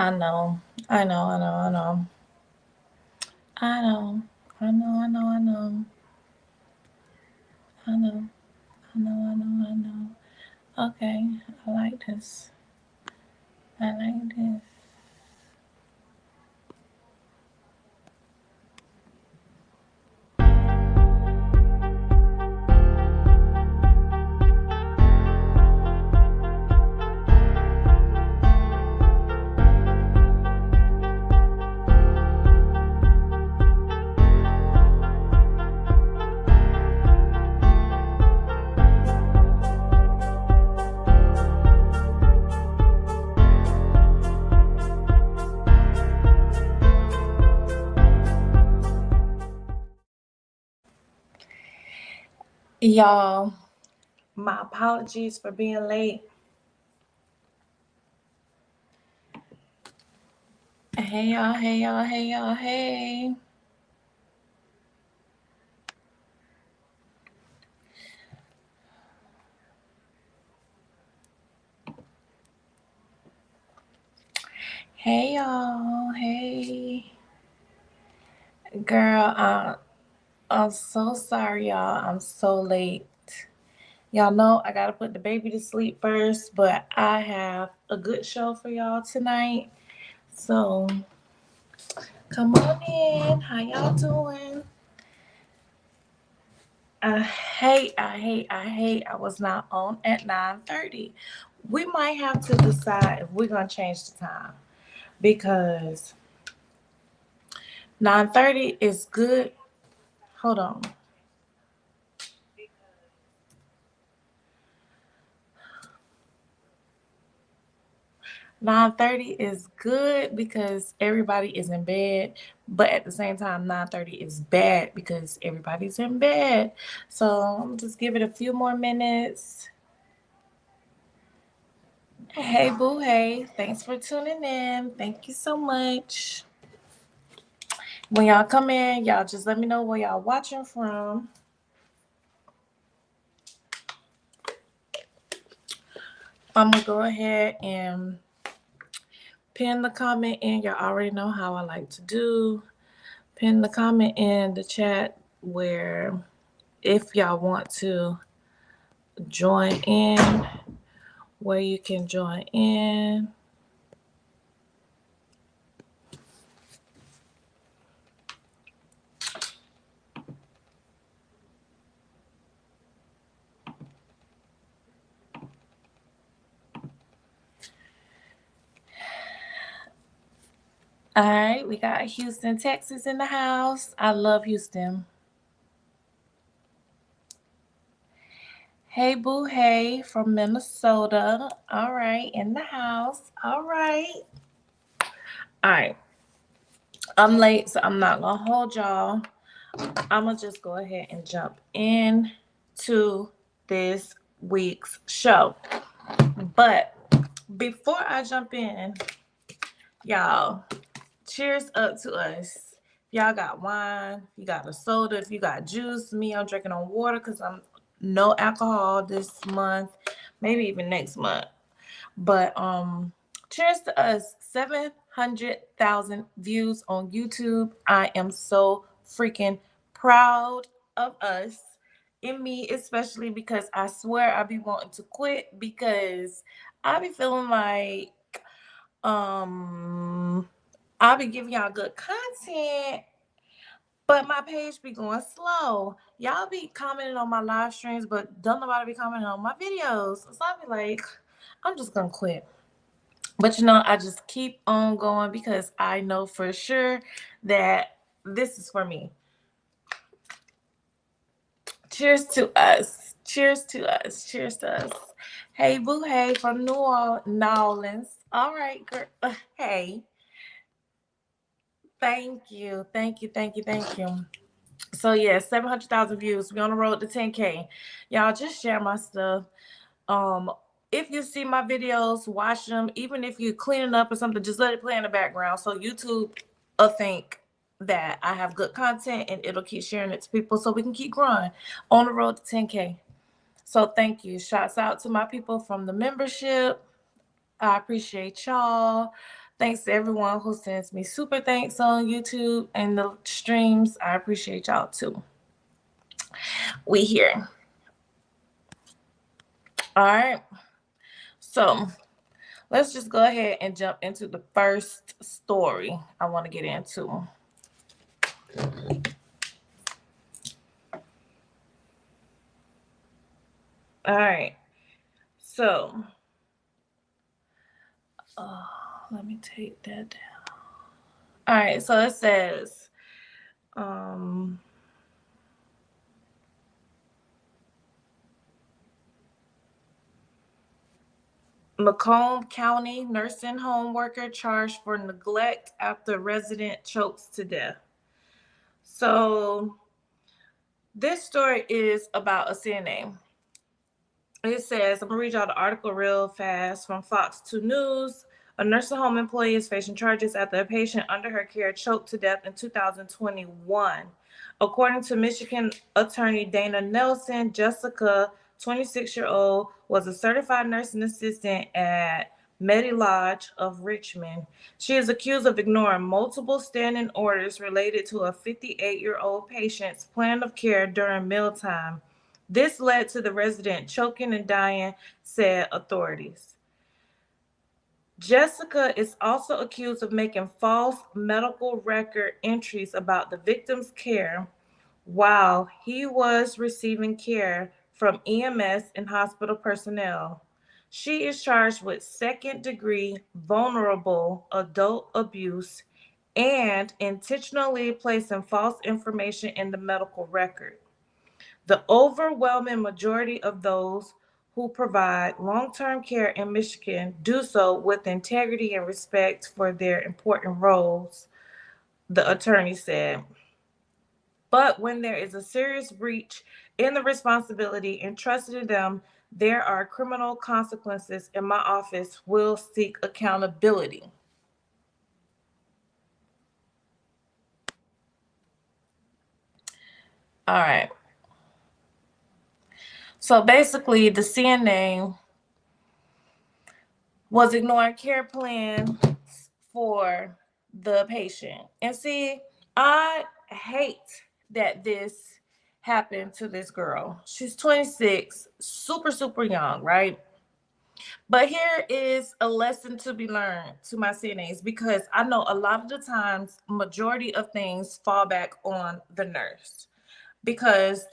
I know. I know. I know. I know. I know. I know. I know. I know. I know. I know. I know. I know. Okay. I like this. I like this. Y'all, my apologies for being late. Hey y'all, hey y'all, hey y'all, hey. Hey y'all, hey. Girl, I'm so sorry, y'all. I'm so late. Y'all know I gotta put the baby to sleep first, but I have a good show for y'all tonight. So come on in. How y'all doing? I hate I was not on at 9:30. We might have to decide if we're gonna change the time because 9:30 is good. Hold on. 9:30 is good because everybody is in bed, but at the same time 9:30 is bad because everybody's in bed. So I'm just give it a few more minutes. Hey boo, hey, thanks for tuning in. Thank you so much. When y'all come in, y'all just let me know where y'all watching from. I'm gonna go ahead and pin the comment in. Y'all already know how I like to do. Pin the comment in the chat where if y'all want to join in, where you can join in. All right, we got Houston, Texas in the house. I love Houston. Hey boo, hey from Minnesota. All right, in the house. All right. All right. I'm late, so I'm not gonna hold y'all. I'm gonna just go ahead and jump in to this week's show. But before I jump in, y'all, cheers up to us. Y'all got wine, you got a soda, if you got juice. Me, I'm drinking on water because I'm no alcohol this month, maybe even next month. But cheers to us. 700,000 views on YouTube. I am so freaking proud of us. In me, especially because I swear I be wanting to quit because I be feeling like um I be giving y'all good content, but my page be going slow. Y'all be commenting on my live streams, but don't nobody be commenting on my videos. So I be like, I'm just gonna quit. But I just keep on going because I know for sure that this is for me. Cheers to us. Cheers to us. Cheers to us. Hey, boo, hey, from New Orleans. All right, girl. Hey, thank you. Thank you. Thank you. Thank you. So, yeah, 700,000 views. We on the road to 10K. Y'all just share my stuff. Um, if you see my videos, watch them. Even if you're cleaning up or something, just let it play in the background. So YouTube will think that I have good content and it'll keep sharing it to people so we can keep growing on the road to 10K. So thank you. Shouts out to my people from the membership. I appreciate y'all. Thanks to everyone who sends me super thanks on YouTube and the streams. I appreciate y'all too. We here. All right. So let's just go ahead and jump into the first story I want to get into. All right. So let me take that down. All right. So it says, Macomb County nursing home worker charged for neglect after resident chokes to death. So this story is about a CNA. It says, I'm going to read y'all the article real fast from Fox 2 News. A nursing home employee is facing charges after a patient under her care choked to death in 2021. According to Michigan attorney Dana Nelson, Jessica, 26-year-old, was a certified nursing assistant at Medilodge of Richmond. She is accused of ignoring multiple standing orders related to a 58-year-old patient's plan of care during mealtime. This led to the resident choking and dying, said authorities. Jessica is also accused of making false medical record entries about the victim's care while he was receiving care from EMS and hospital personnel. She is charged with second-degree vulnerable adult abuse and intentionally placing false information in the medical record. The overwhelming majority of those who provide long-term care in Michigan do so with integrity and respect for their important roles, the attorney said. But when there is a serious breach in the responsibility entrusted to them, there are criminal consequences, and my office will seek accountability. All right. So basically, the CNA was ignoring care plans for the patient. And see, I hate that this happened to this girl. She's 26, super, super young, right? But here is a lesson to be learned to my CNAs, because I know a lot of the times, majority of things fall back on the nurse. Because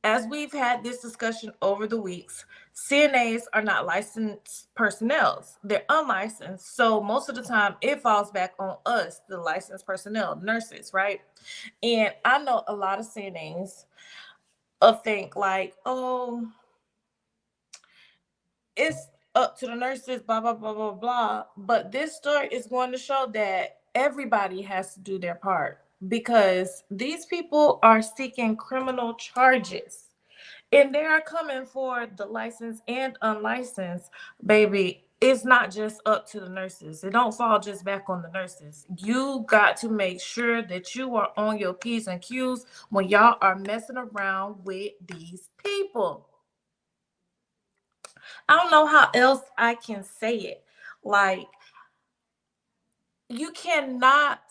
as we've had this discussion over the weeks, CNAs are not licensed personnel. They're unlicensed. So most of the time it falls back on us, the licensed personnel, nurses, right? And I know a lot of CNAs think like, oh, it's up to the nurses, blah, blah, blah, blah, blah. But this story is going to show that everybody has to do their part, because these people are seeking criminal charges. And they are coming for the licensed and unlicensed, baby. It's not just up to the nurses. It don't fall just back on the nurses. You got to make sure that you are on your P's and Q's when y'all are messing around with these people. I don't know how else I can say it. Like, you cannot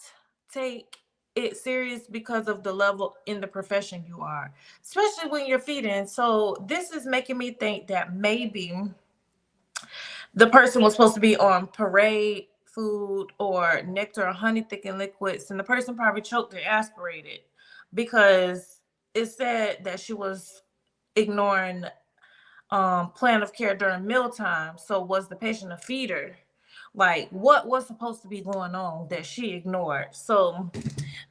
take it serious because of the level in the profession you are, especially when you're feeding. So this is making me think that maybe the person was supposed to be on parade food or nectar or honey thickened liquids, and the person probably choked or aspirated, because it said that she was ignoring plan of care during mealtime. So was the patient a feeder? Like, what was supposed to be going on that she ignored? So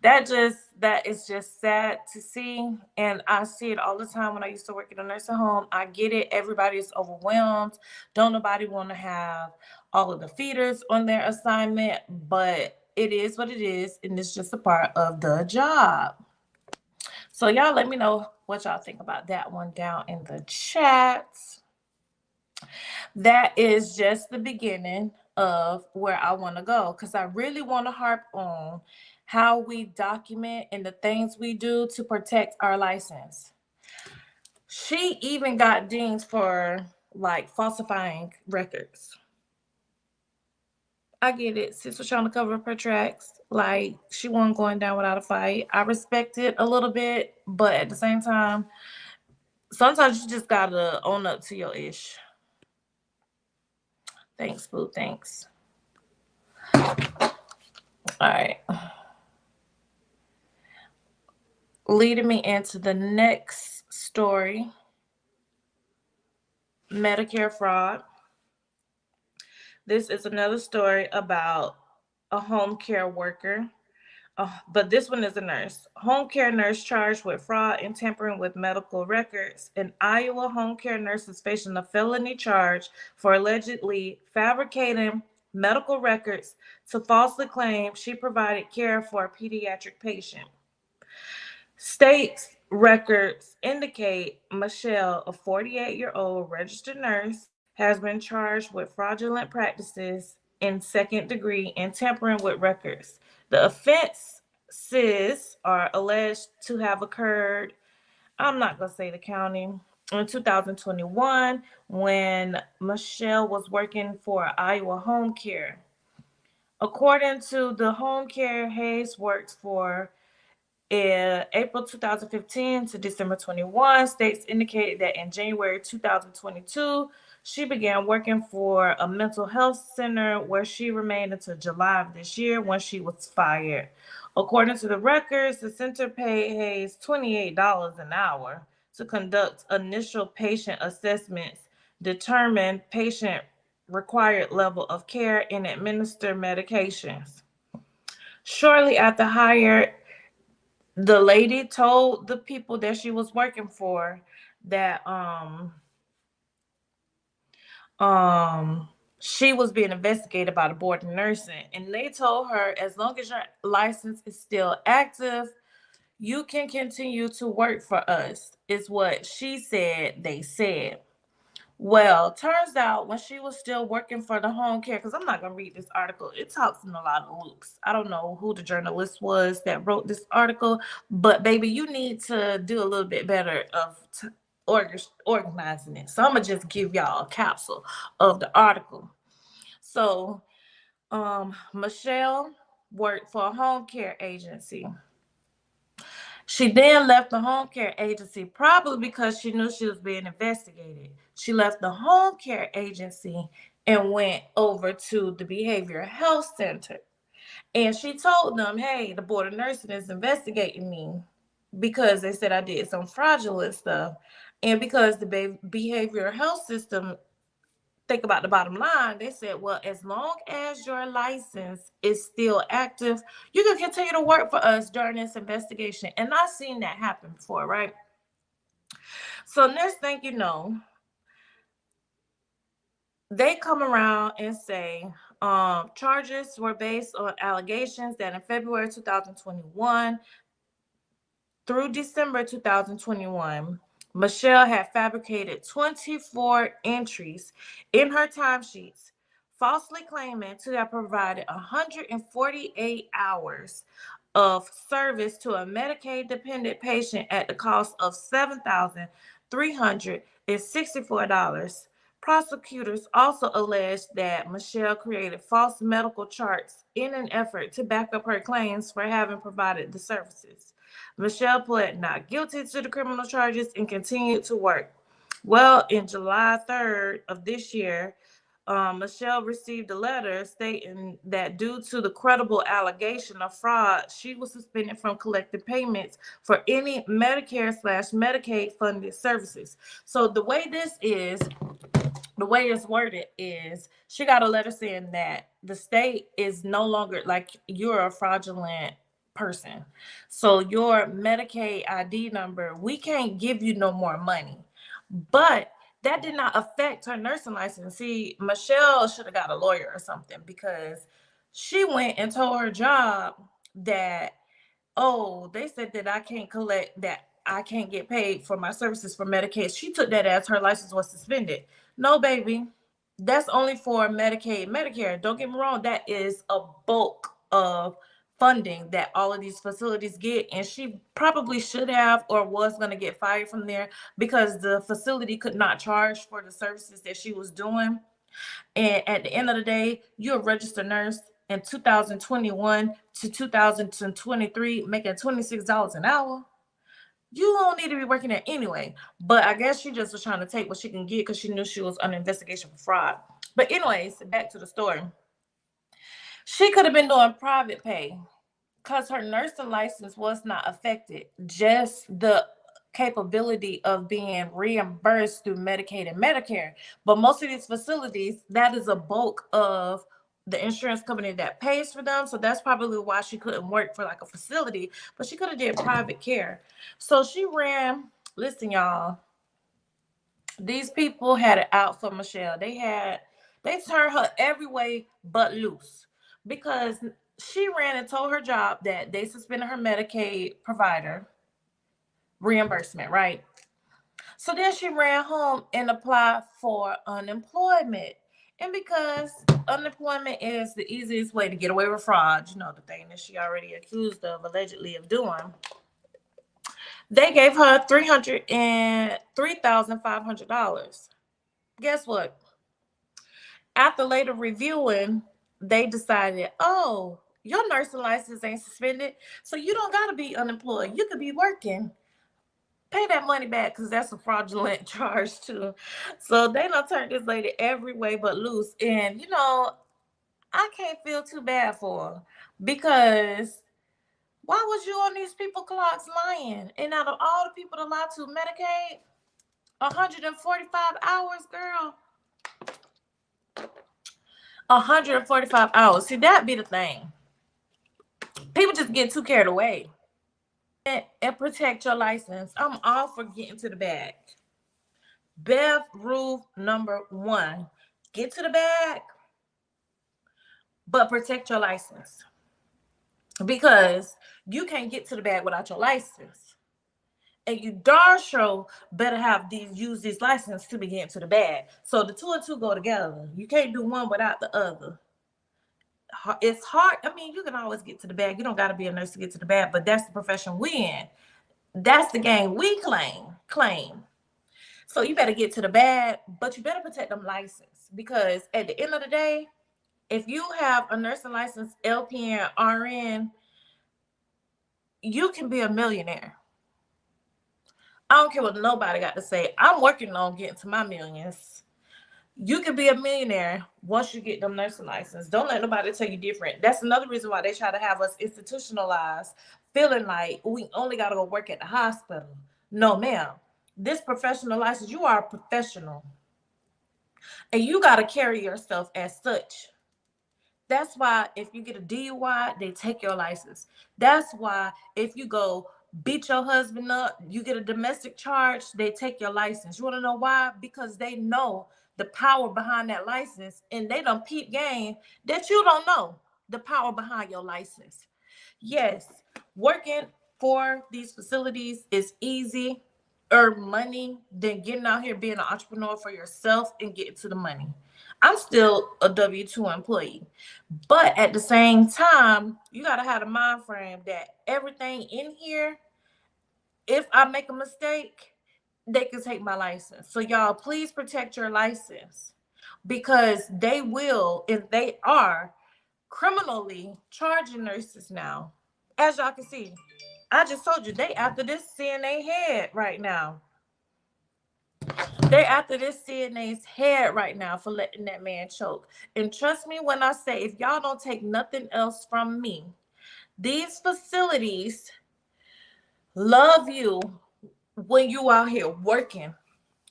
that is just sad to see. And I see it all the time when I used to work in a nursing home. I get it. Everybody is overwhelmed. Don't nobody want to have all of the feeders on their assignment, but it is what it is, and it's just a part of the job. So y'all let me know what y'all think about that one down in the chat. That is just the beginning of where I want to go, because I really want to harp on how we document and the things we do to protect our license. She even got dinged for like falsifying records. I get it. Sis was trying to cover up her tracks. Like, she wasn't going down without a fight. I respect it a little bit, but at the same time, sometimes you just gotta own up to your ish. Thanks, boo. Thanks. All right. Leading me into the next story, Medicare fraud. This is another story about a home care worker. But this one is a nurse. Home care nurse charged with fraud and tampering with medical records. An Iowa home care nurse is facing a felony charge for allegedly fabricating medical records to falsely claim she provided care for a pediatric patient. State records indicate Michelle, a 48-year-old registered nurse, has been charged with fraudulent practices in second degree and tampering with records. The offenses are alleged to have occurred, I'm not going to say the county, in 2021 when Michelle was working for Iowa Home Care. According to the home care Hayes worked for, in April 2015 to December 21, states indicated that in January 2022, she began working for a mental health center where she remained until July of this year when she was fired. According to the records, the center paid Hayes $28 an hour to conduct initial patient assessments, determine patient required level of care, and administer medications. Shortly after hire, the lady told the people that she was working for that she was being investigated by the board of nursing, and they told her as long as your license is still active, you can continue to work for us, is what she said they said. Well, turns out when she was still working for the home care, because I'm not going to read this article, it talks in a lot of loops. I don't know who the journalist was that wrote this article, but baby, you need to do a little bit better of organizing it. So I'm going to just give y'all a capsule of the article. So, Michelle worked for a home care agency. She then left the home care agency probably because she knew she was being investigated. She left the home care agency and went over to the behavioral health center. And she told them, hey, the board of nursing is investigating me because they said I did some fraudulent stuff. And because the behavioral health system, think about the bottom line, they said, well, as long as your license is still active, you can continue to work for us during this investigation. And I've seen that happen before, right? So next thing you know, they come around and say charges were based on allegations that in February 2021 through December 2021, Michelle had fabricated 24 entries in her timesheets, falsely claiming to have provided 148 hours of service to a Medicaid-dependent patient at the cost of $7,364. Prosecutors also alleged that Michelle created false medical charts in an effort to back up her claims for having provided the services. Michelle pled not guilty to the criminal charges and continued to work. Well, in July 3rd of this year, Michelle received a letter stating that due to the credible allegation of fraud, she was suspended from collecting payments for any Medicare/Medicaid funded services. So the way it's worded is she got a letter saying that the state is no longer, like, you're a fraudulent person. So your Medicaid ID number, we can't give you no more money. But that did not affect her nursing license. See, Michelle should have got a lawyer or something because she went and told her job that, oh, they said that I can't collect, that I can't get paid for my services for Medicaid. She took that as her license was suspended. No, baby, that's only for Medicaid, Medicare. Don't get me wrong, that is a bulk of funding that all of these facilities get, and she probably should have or was going to get fired from there because the facility could not charge for the services that she was doing. And at the end of the day, you're a registered nurse in 2021 to 2023 making $26 an hour. You don't need to be working there anyway. But I guess she just was trying to take what she can get because she knew she was under investigation for fraud. But anyways, back to the story. She could have been doing private pay because her nursing license was not affected. Just the capability of being reimbursed through Medicaid and Medicare. But most of these facilities, that is a bulk of the insurance company that pays for them. So that's probably why she couldn't work for like a facility, but she could have did private care. So she ran, listen, y'all, these people had it out for Michelle. They turned her every way but loose because she ran and told her job that they suspended her Medicaid provider reimbursement, right? So then she ran home and applied for unemployment. And because unemployment is the easiest way to get away with fraud, you know, the thing that she already accused of allegedly of doing, they gave her $303,500. Guess what? After later reviewing, they decided, oh, your nursing license ain't suspended, so you don't got to be unemployed. You could be working. Pay that money back because that's a fraudulent charge too. So they done turned this lady every way but loose. And, you know, I can't feel too bad for her because why was you on these people clocks lying? And out of all the people to lie to Medicaid, 145 hours, girl. 145 hours. See, that be the thing. People just get too carried away. And protect your license. I'm all for getting to the bag. Bev rule number 1. Get to the bag, but protect your license. Because you can't get to the bag without your license. And you darn sure better use these license to be getting to the bag. So the 2 and 2 go together. You can't do one without the other. It's hard. I mean, you can always get to the bag. You don't got to be a nurse to get to the bag, but that's the profession we in. That's the game we claim. So you better get to the bag, but you better protect them license because at the end of the day, if you have a nursing license, LPN, RN, you can be a millionaire. I don't care what nobody got to say. I'm working on getting to my millions. You can be a millionaire once you get them nursing license. Don't let nobody tell you different. That's another reason why they try to have us institutionalized, feeling like we only got to go work at the hospital. No, ma'am. This professional license, you are a professional. And you got to carry yourself as such. That's why if you get a DUI, they take your license. That's why if you go beat your husband up, you get a domestic charge, they take your license. You want to know why? Because they know the power behind that license, and they don't peep game that you don't know the power behind your license. Yes, working for these facilities is easy, earn money than getting out here being an entrepreneur for yourself and getting to the money. I'm still a W-2 employee, but at the same time, you got to have a mind frame that everything in here, if I make a mistake, they can take my license. So y'all, please protect your license because they will, if they are criminally charging nurses now. As y'all can see, I just told you, they after this CNA head right now. They after this CNA's head right now for letting that man choke. And trust me when I say, if y'all don't take nothing else from me, these facilities love you when you out here working.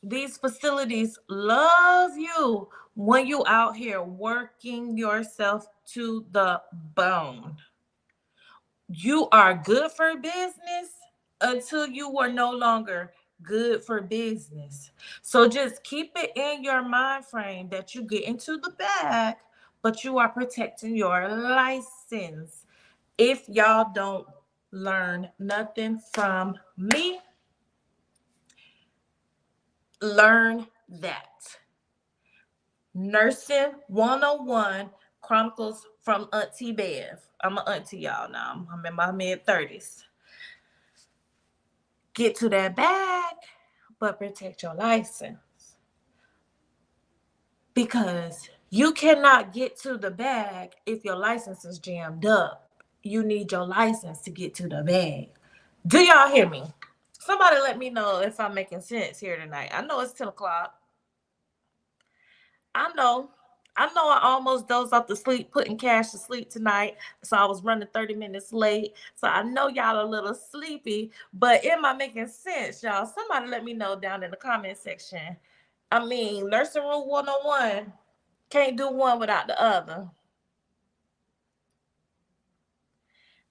These facilities love you when you out here working yourself to the bone. You are good for business until you were no longer good for business. So just keep it in your mind frame that you get into the bag, but you are protecting your license. If y'all don't learn nothing from me, learn that. Nursing 101 Chronicles from Auntie Bev. I'm an auntie, y'all, now. I'm in my mid-30s. Get to that bag, but protect your license. because you cannot get to the bag if your license is jammed up. You need your license to get to the bag. Do y'all hear me? Somebody let me know if I'm making sense here tonight. I know it's 10 o'clock. I know. I know I almost dozed off to sleep, putting Cash to sleep tonight. So I was running 30 minutes late. So I know y'all a little sleepy, but am I making sense, y'all? Somebody let me know down in the comment section. I mean, Nursing Rule 101, can't do one without the other.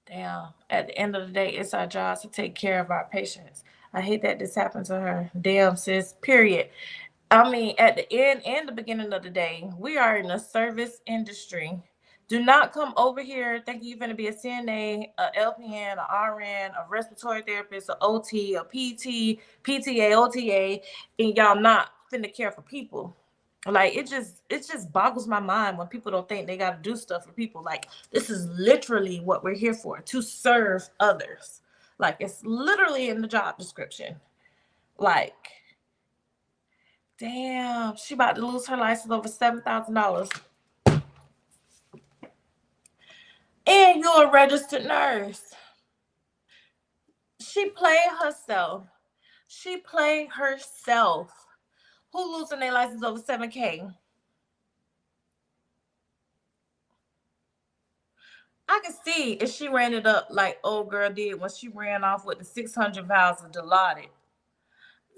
Damn, at the end of the day, it's our job to take care of our patients. I hate that this happened to her. Damn, sis, period. I mean, at the end and the beginning of the day, we are in a service industry. Do not come over here thinking you're going to be a CNA, a LPN, a RN, a respiratory therapist, a OT, a PT, PTA, OTA, and y'all not finna care for people. Like it just boggles my mind when people don't think they got to do stuff for people. Like this is literally what we're here for, to serve others. Like it's literally in the job description. Like damn, she about to lose her license over $7,000. And you're a registered nurse. She played herself. She played herself. Who losing their license over 7K? I can see if she ran it up like old girl did when she ran off with the 600 vials of Dilaudid.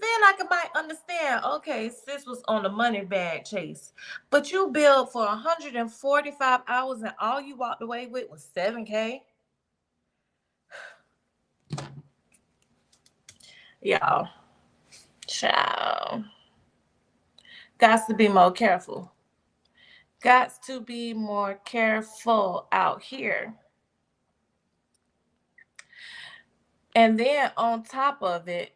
Then I might understand, okay, sis was on the money bag chase. But you billed for 145 hours and all you walked away with was 7K? Y'all, child. Got to be more careful. Got to be more careful out here. And then on top of it,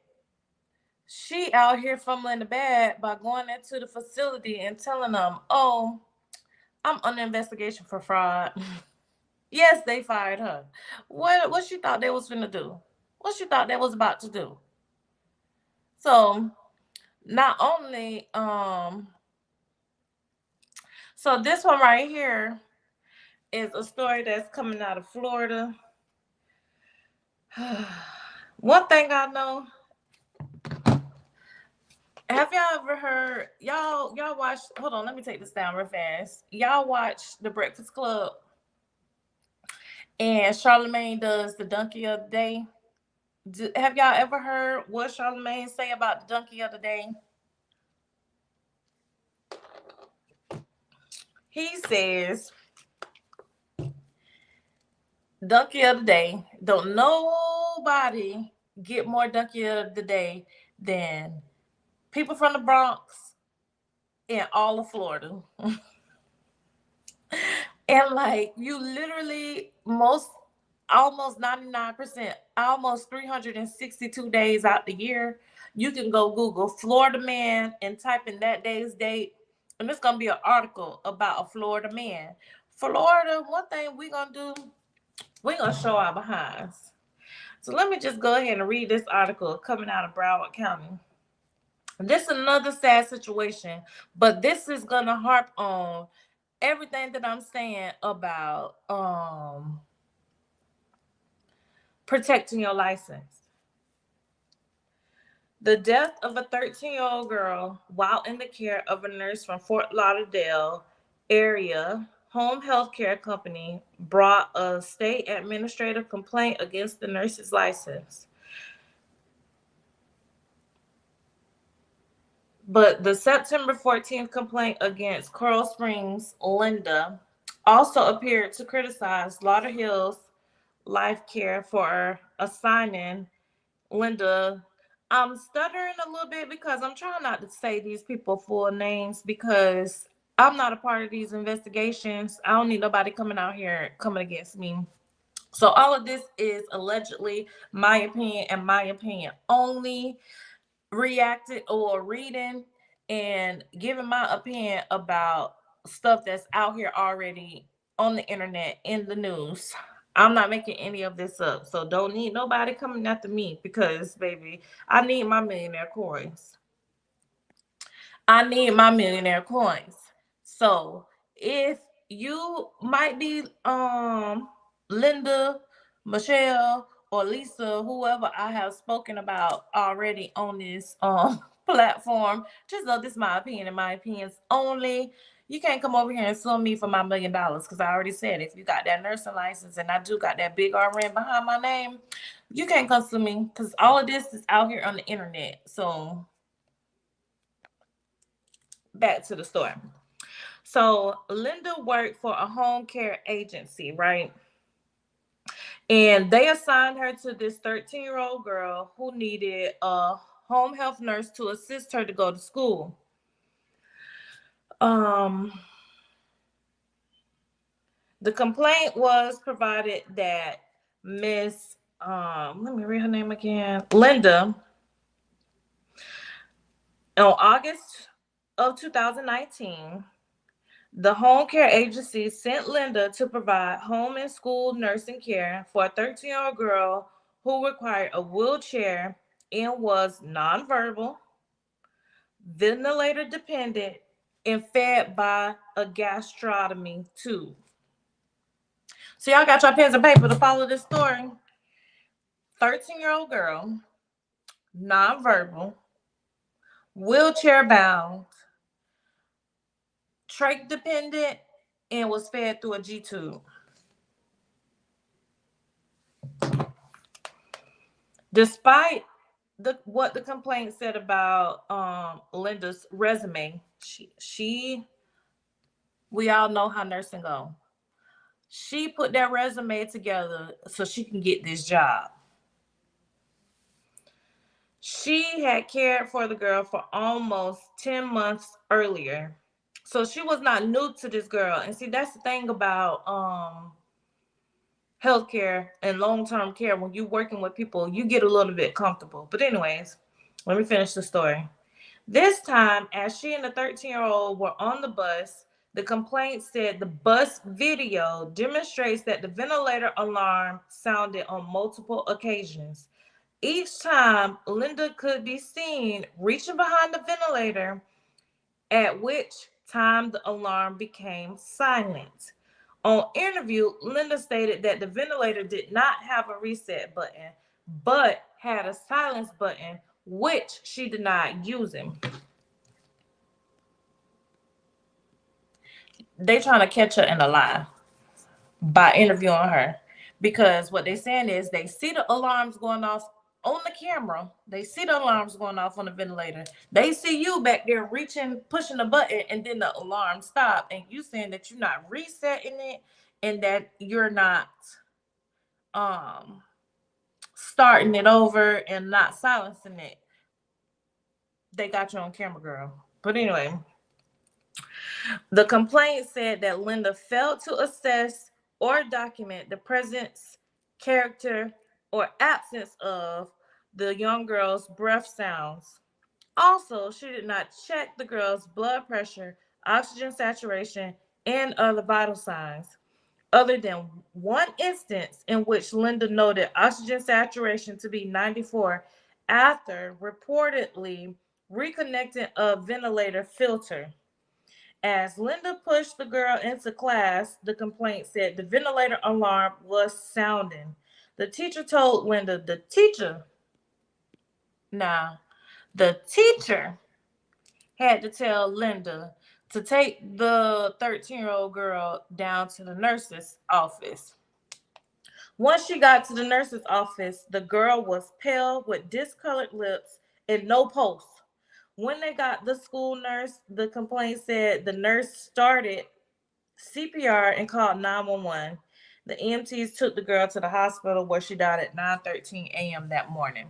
she out here fumbling the bag by going into the facility and telling them, oh, I'm under investigation for fraud. Yes, they fired her. What she thought they was finna do? What she thought they was about to do? So not only so this one right here is a story that's coming out of Florida. One thing I know, have y'all ever heard, y'all watch, hold on, let me take this down real fast. Y'all watch The Breakfast Club and Charlamagne does the donkey of the day? Have y'all ever heard what Charlamagne say about the donkey of the day? He says, donkey of the day, don't nobody get more donkey of the day than people from the Bronx and all of Florida. And like you literally almost 99%, almost 362 days out the year, you can go Google Florida man and type in that day's date, and it's gonna be an article about a Florida man. Florida, one thing we're gonna do, we're gonna show our behinds. So let me just go ahead and read this article coming out of Broward County. This is another sad situation, but this is gonna harp on everything that I'm saying about protecting your license. The death of a 13-year-old girl while in the care of a nurse from Fort Lauderdale area home health care company brought a state administrative complaint against the nurse's license. But the September 14th complaint against Coral Springs Linda also appeared to criticize Lauderhill's Life Care for assigning Linda. I'm stuttering a little bit because I'm trying not to say these people full names because I'm not a part of these investigations. I don't need nobody coming out here coming against me. So all of this is allegedly my opinion and my opinion only, reacted or reading and giving my opinion about stuff that's out here already on the internet, in the news. I'm not making any of this up. So don't need nobody coming after me because, baby, I need my millionaire coins. I need my millionaire coins. So if you might be Linda, Michelle, or Lisa, whoever I have spoken about already on this platform, just know this is my opinion and my opinions only. You can't come over here and sue me for my $1,000,000 because I already said if you got that nursing license and I do got that big RN behind my name, you can't come sue me because all of this is out here on the internet. So back to the story. So Linda worked for a home care agency, right? And they assigned her to this 13-year-old girl who needed a home health nurse to assist her to go to school. The complaint was provided that Miss let me read her name again, Linda, on August of 2019, the home care agency sent Linda to provide home and school nursing care for a 13-year-old girl who required a wheelchair and was nonverbal, ventilator dependent, and fed by a gastrostomy tube. So y'all got your pens and paper to follow this story. 13-year-old girl, nonverbal, wheelchair bound, trach dependent, and was fed through a G tube. Despite what the complaint said about Linda's resume, we all know how nursing go. She put that resume together so she can get this job. She had cared for the girl for almost 10 months earlier. So she was not new to this girl. And see, that's the thing about healthcare and long-term care. When you're working with people, you get a little bit comfortable. But anyways, let me finish the story. This time, as she and the 13-year-old were on the bus, the complaint said the bus video demonstrates that the ventilator alarm sounded on multiple occasions. Each time, Linda could be seen reaching behind the ventilator, at which time the alarm became silent. On interview, Linda stated that the ventilator did not have a reset button, but had a silence button, which she denied using. They trying to catch her in a lie by interviewing her, because what they're saying is they see the alarms going off on the camera. They see the alarms going off on the ventilator. They see you back there reaching, pushing the button, and then the alarm stop. And you saying that you're not resetting it and that you're not starting it over and not silencing it. They got you on camera, girl. But anyway, the complaint said that Linda failed to assess or document the presence, character, or absence of the young girl's breath sounds. Also, she did not check the girl's blood pressure, oxygen saturation, and other vital signs, other than one instance in which Linda noted oxygen saturation to be 94 after reportedly reconnecting a ventilator filter. As Linda pushed the girl into class, the complaint said the ventilator alarm was sounding. The teacher told Linda, the teacher had to tell Linda to take the 13-year-old girl down to the nurse's office. Once she got to the nurse's office, the girl was pale with discolored lips and no pulse. When they got the school nurse, the complaint said the nurse started CPR and called 911. The EMTs took the girl to the hospital where she died at 9:13 a.m. that morning.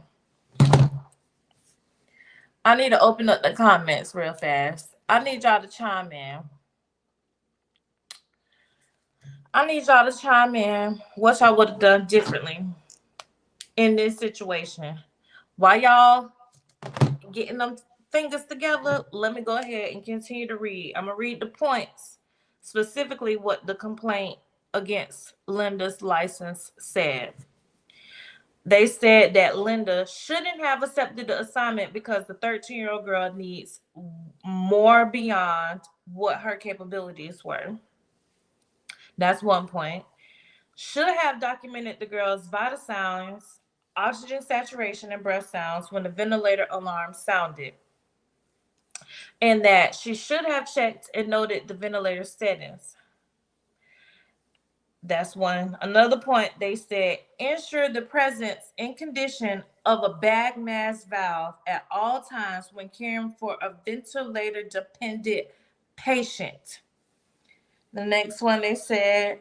I need to open up the comments real fast. I need y'all to chime in. What y'all would have done differently in this situation. While y'all getting them fingers together, let me go ahead and continue to read. I'm going to read the points, specifically what the complaint against Linda's license said. They said that Linda shouldn't have accepted the assignment because the 13-year-old girl needs more beyond what her capabilities were. That's one point. Should have documented the girl's vital signs, oxygen saturation, and breath sounds when the ventilator alarm sounded. And that she should have checked and noted the ventilator settings. That's one. Another point, they said ensure the presence and condition of a bag mask valve at all times when caring for a ventilator dependent patient. The next one, they said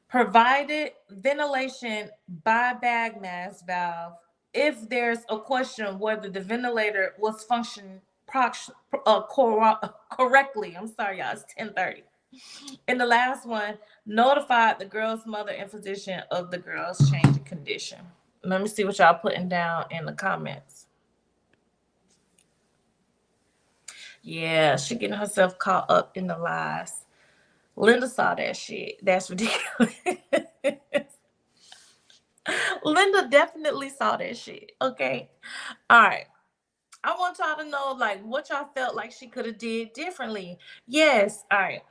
provided ventilation by bag mask valve if there's a question whether the ventilator was functioning correctly. I'm sorry, y'all. It's 10:30. And the last one, notified the girl's mother and physician of the girl's change of condition. Let me see what y'all putting down in the comments. Yeah, she getting herself caught up in the lies. Linda saw that shit. That's ridiculous. Linda definitely saw that shit. Okay. All right. I want y'all to know, like, what y'all felt like she could have did differently. Yes. All right.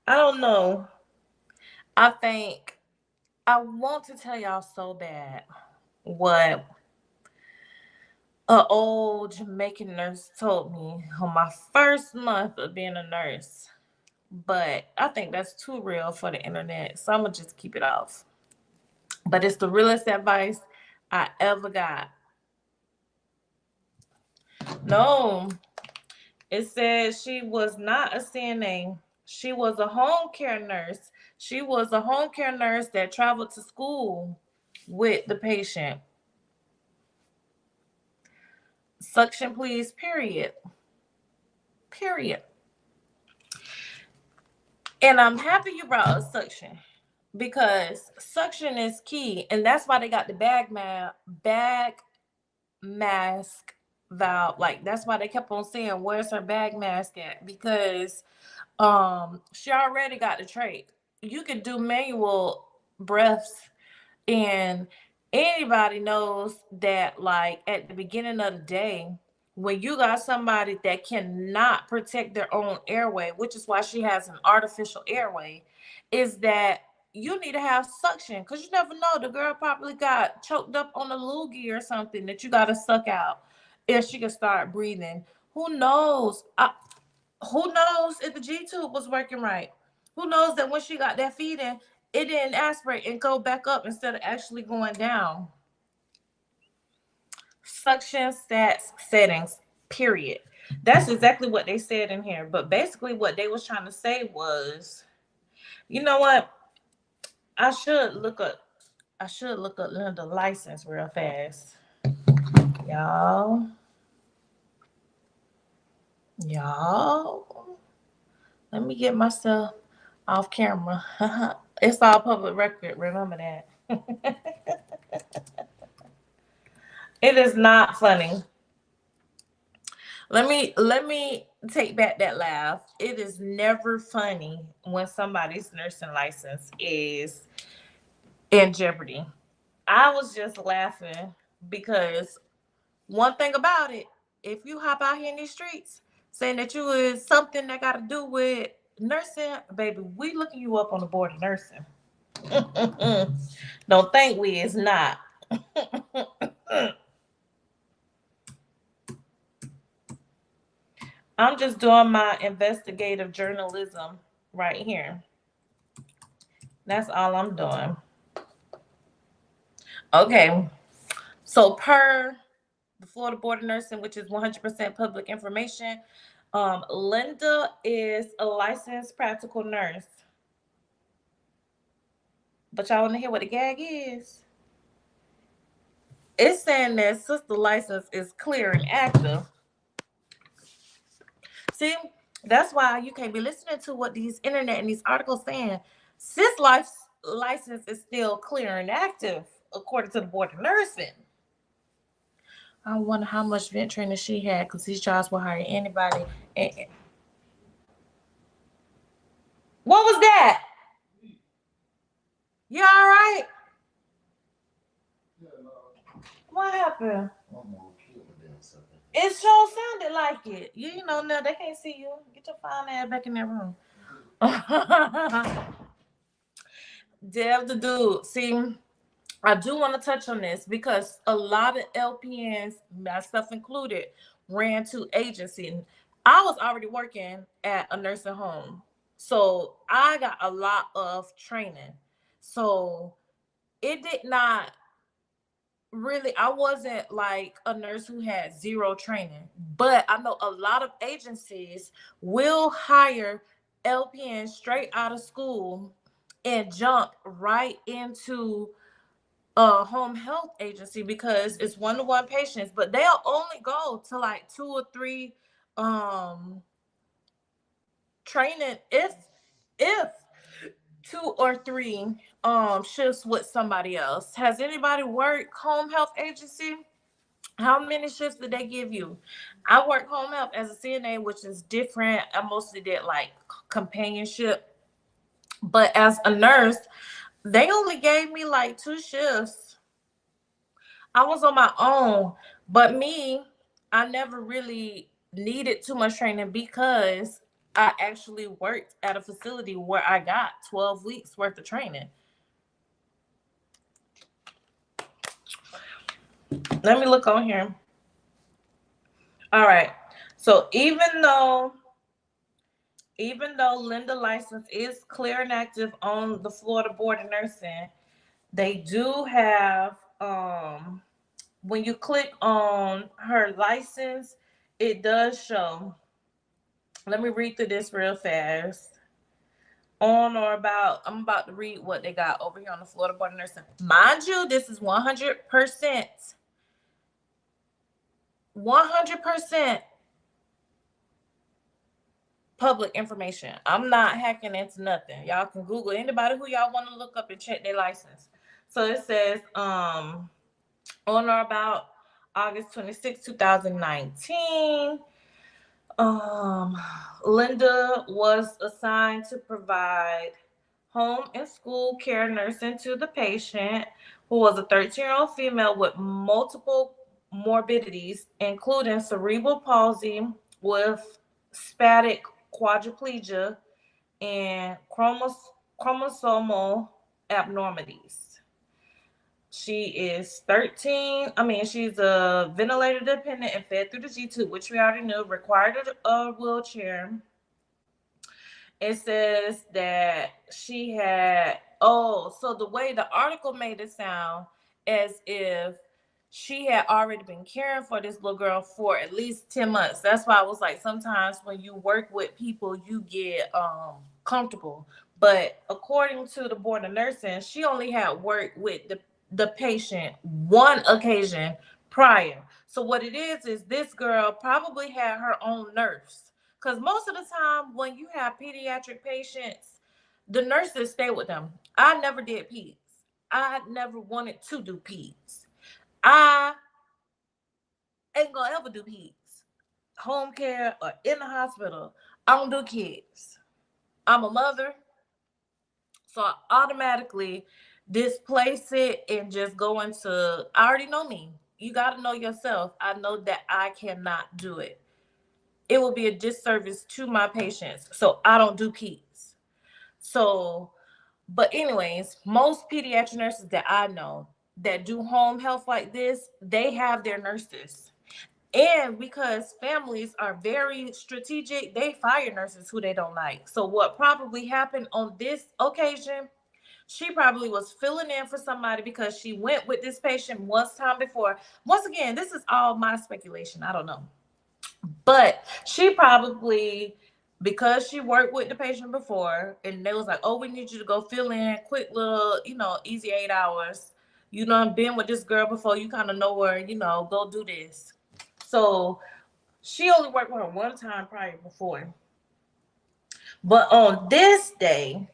I don't know. I think I want to tell y'all so bad what an old Jamaican nurse told me on my first month of being a nurse. But I think that's too real for the internet. So I'm going to just keep it off. But it's the realest advice I ever got. No, it says she was not a CNA. She was a home care nurse. She was a home care nurse that traveled to school with the patient. Suction, please, period. Period. And I'm happy you brought up suction because suction is key. And that's why they got the bag mask valve. Like, that's why they kept on saying, where's her bag mask at? Because she already got the trait. You can do manual breaths, and anybody knows that, like, at the beginning of the day, when you got somebody that cannot protect their own airway, which is why she has an artificial airway, is that you need to have suction, because you never know, the girl probably got choked up on a loogie or something that you got to suck out if she can start breathing. Who knows? Who knows if the G tube was working right? Who knows that when she got that feeding, it didn't aspirate and go back up instead of actually going down? Suction stats settings, period. That's exactly what they said in here. But basically what they was trying to say was, you know what? I should look up Linda license real fast. Y'all. Y'all. Let me get myself off camera. It's all public record. Remember that. It is not funny. Let me take back that laugh. It is never funny when somebody's nursing license is in jeopardy. I was just laughing because one thing about it, if you hop out here in these streets saying that you is something that got to do with nursing, baby, we looking you up on the board of nursing. Don't think we is not. I'm just doing my investigative journalism right here. That's all I'm doing. Okay. So per the Florida Board of Nursing, which is 100% public information, Linda is a licensed practical nurse. But y'all want to hear what the gag is? It's saying that sister license is clear and active. See, that's why you can't be listening to what these internet and these articles saying. Sis life's license is still clear and active, according to the Board of Nursing. I wonder how much vent training she had, because these jobs will hire anybody. What was that? You all right? What happened? It sure sounded like it. You know, now they can't see you. Get your fine ass back in that room. Dev the dude. See, I do want to touch on this because a lot of LPNs, myself included, ran to agency. I was already working at a nursing home, so I got a lot of training. So it did not really, I wasn't like a nurse who had zero training, but I know a lot of agencies will hire LPNs straight out of school and jump right into a home health agency because it's one-to-one patients, but they'll only go to like 2 or 3 um training, if 2 or 3 shifts with somebody else. Has anybody worked home health agency? How many shifts did they give you? I worked home health as a CNA, which is different. I mostly did like companionship, but as a nurse, they only gave me like 2 shifts. I was on my own, but me, I never really needed too much training because I actually worked at a facility where I got 12 weeks worth of training. Let me look on here. All right. So even though Linda license is clear and active on the Florida Board of Nursing, they do have when you click on her license, it does show. Let me read through this real fast. On or about, I'm about to read what they got over here on the Florida Board of Nursing. Mind you, this is 100% public information. I'm not hacking into nothing. Y'all can Google anybody who y'all want to look up and check their license. So it says, on or about August 26, 2019, Linda was assigned to provide home and school care nursing to the patient, who was a 13-year-old female with multiple morbidities, including cerebral palsy with spastic quadriplegia and chromosomal abnormalities. She is 13. She's a ventilator dependent and fed through the G-tube, which we already knew, required a wheelchair. It says that she had, so the way the article made it sound as if she had already been caring for this little girl for at least 10 months. That's why I was like, sometimes when you work with people, you get comfortable. But according to the Board of Nursing, she only had worked with the patient one occasion prior. So what it is this girl probably had her own nurse. Because most of the time when you have pediatric patients, the nurses stay with them. I never did peds. I never wanted to do peds. I ain't gonna ever do peds. Home care or in the hospital. I don't do kids. I'm a mother. So I automatically displace it and just go into, I already know me. You got to know yourself. I know that I cannot do it. It will be a disservice to my patients. So I don't do peds. So, but anyways, most pediatric nurses that I know that do home health like this, they have their nurses. And because families are very strategic, they fire nurses who they don't like. So what probably happened on this occasion, she probably was filling in for somebody because she went with this patient once time before. Once again, this is all my speculation. I don't know. But she probably, because she worked with the patient before, and they was like, oh, we need you to go fill in quick little, easy 8 hours. I've been with this girl before. You kind of know her, go do this. So she only worked with her one time prior before. But on this day,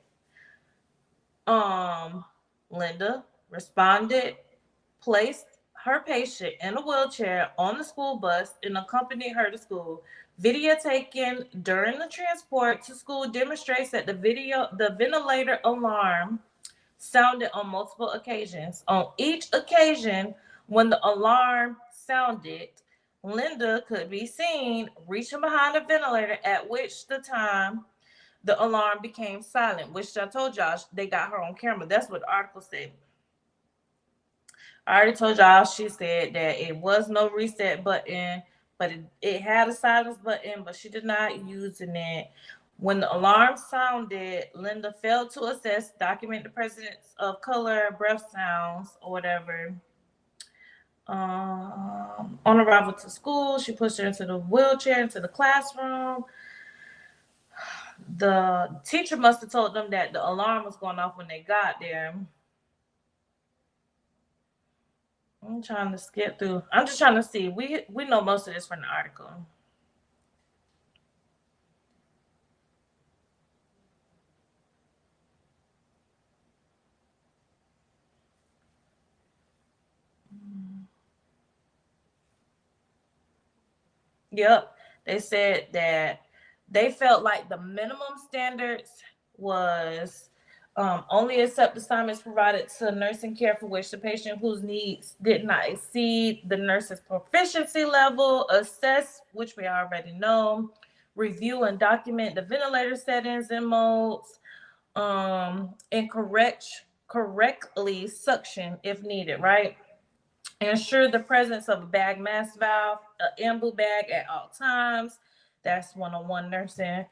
Linda responded, placed her patient in a wheelchair on the school bus and accompanied her to school. Video taken during the transport to school demonstrates that the ventilator alarm sounded on multiple occasions. On each occasion, when the alarm sounded, Linda could be seen reaching behind the ventilator, at which the time the alarm became silent, which I told y'all they got her on camera. That's what the article said. I already told y'all she said that it was no reset button, but it had a silence button, but she did not using it. When the alarm sounded, Linda failed to assess, document the presence of color, breath sounds, or whatever. On arrival to school, she pushed her into the wheelchair into the classroom. The teacher must have told them that the alarm was going off when they got there. I'm trying to skip through. I'm just trying to see. We know most of this from the article. Yep. They said that they felt like the minimum standards was only accept assignments provided to nursing care for which the patient whose needs did not exceed the nurse's proficiency level, assess, which we already know, review and document the ventilator settings and modes, and correctly suction if needed, right? Ensure the presence of a bag mask valve, an ambu bag at all times. That's one-on-one nursing.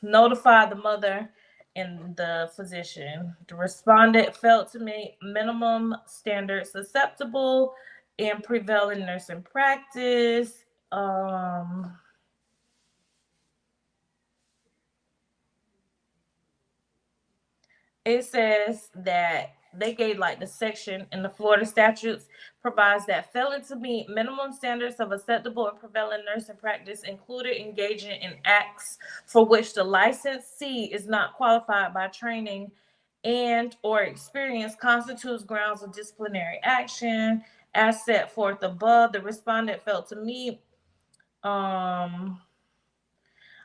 Notify the mother and the physician. The respondent failed to meet minimum standards acceptable in prevailing nursing practice. It says that they gave like the section in the Florida statutes provides that failing to meet minimum standards of acceptable and prevailing nursing practice included engaging in acts for which the licensee is not qualified by training and or experience constitutes grounds of disciplinary action as set forth above. The respondent failed to meet. I'm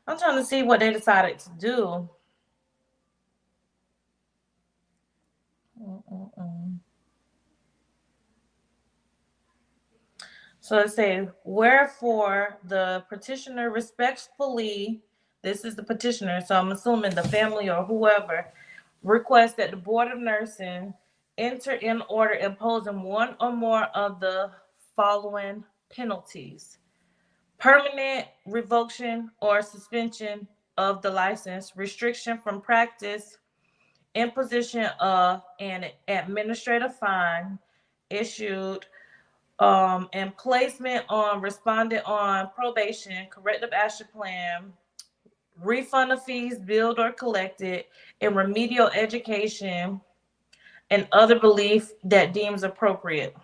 trying to see what they decided to do. So it says, wherefore the petitioner respectfully, this is the petitioner, so I'm assuming the family or whoever, requests that the Board of Nursing enter in order imposing one or more of the following penalties: permanent revocation or suspension of the license, restriction from practice, imposition of an administrative fine issued, and placement on respondent on probation, corrective action plan, refund of fees billed or collected, and remedial education and other relief that deems appropriate.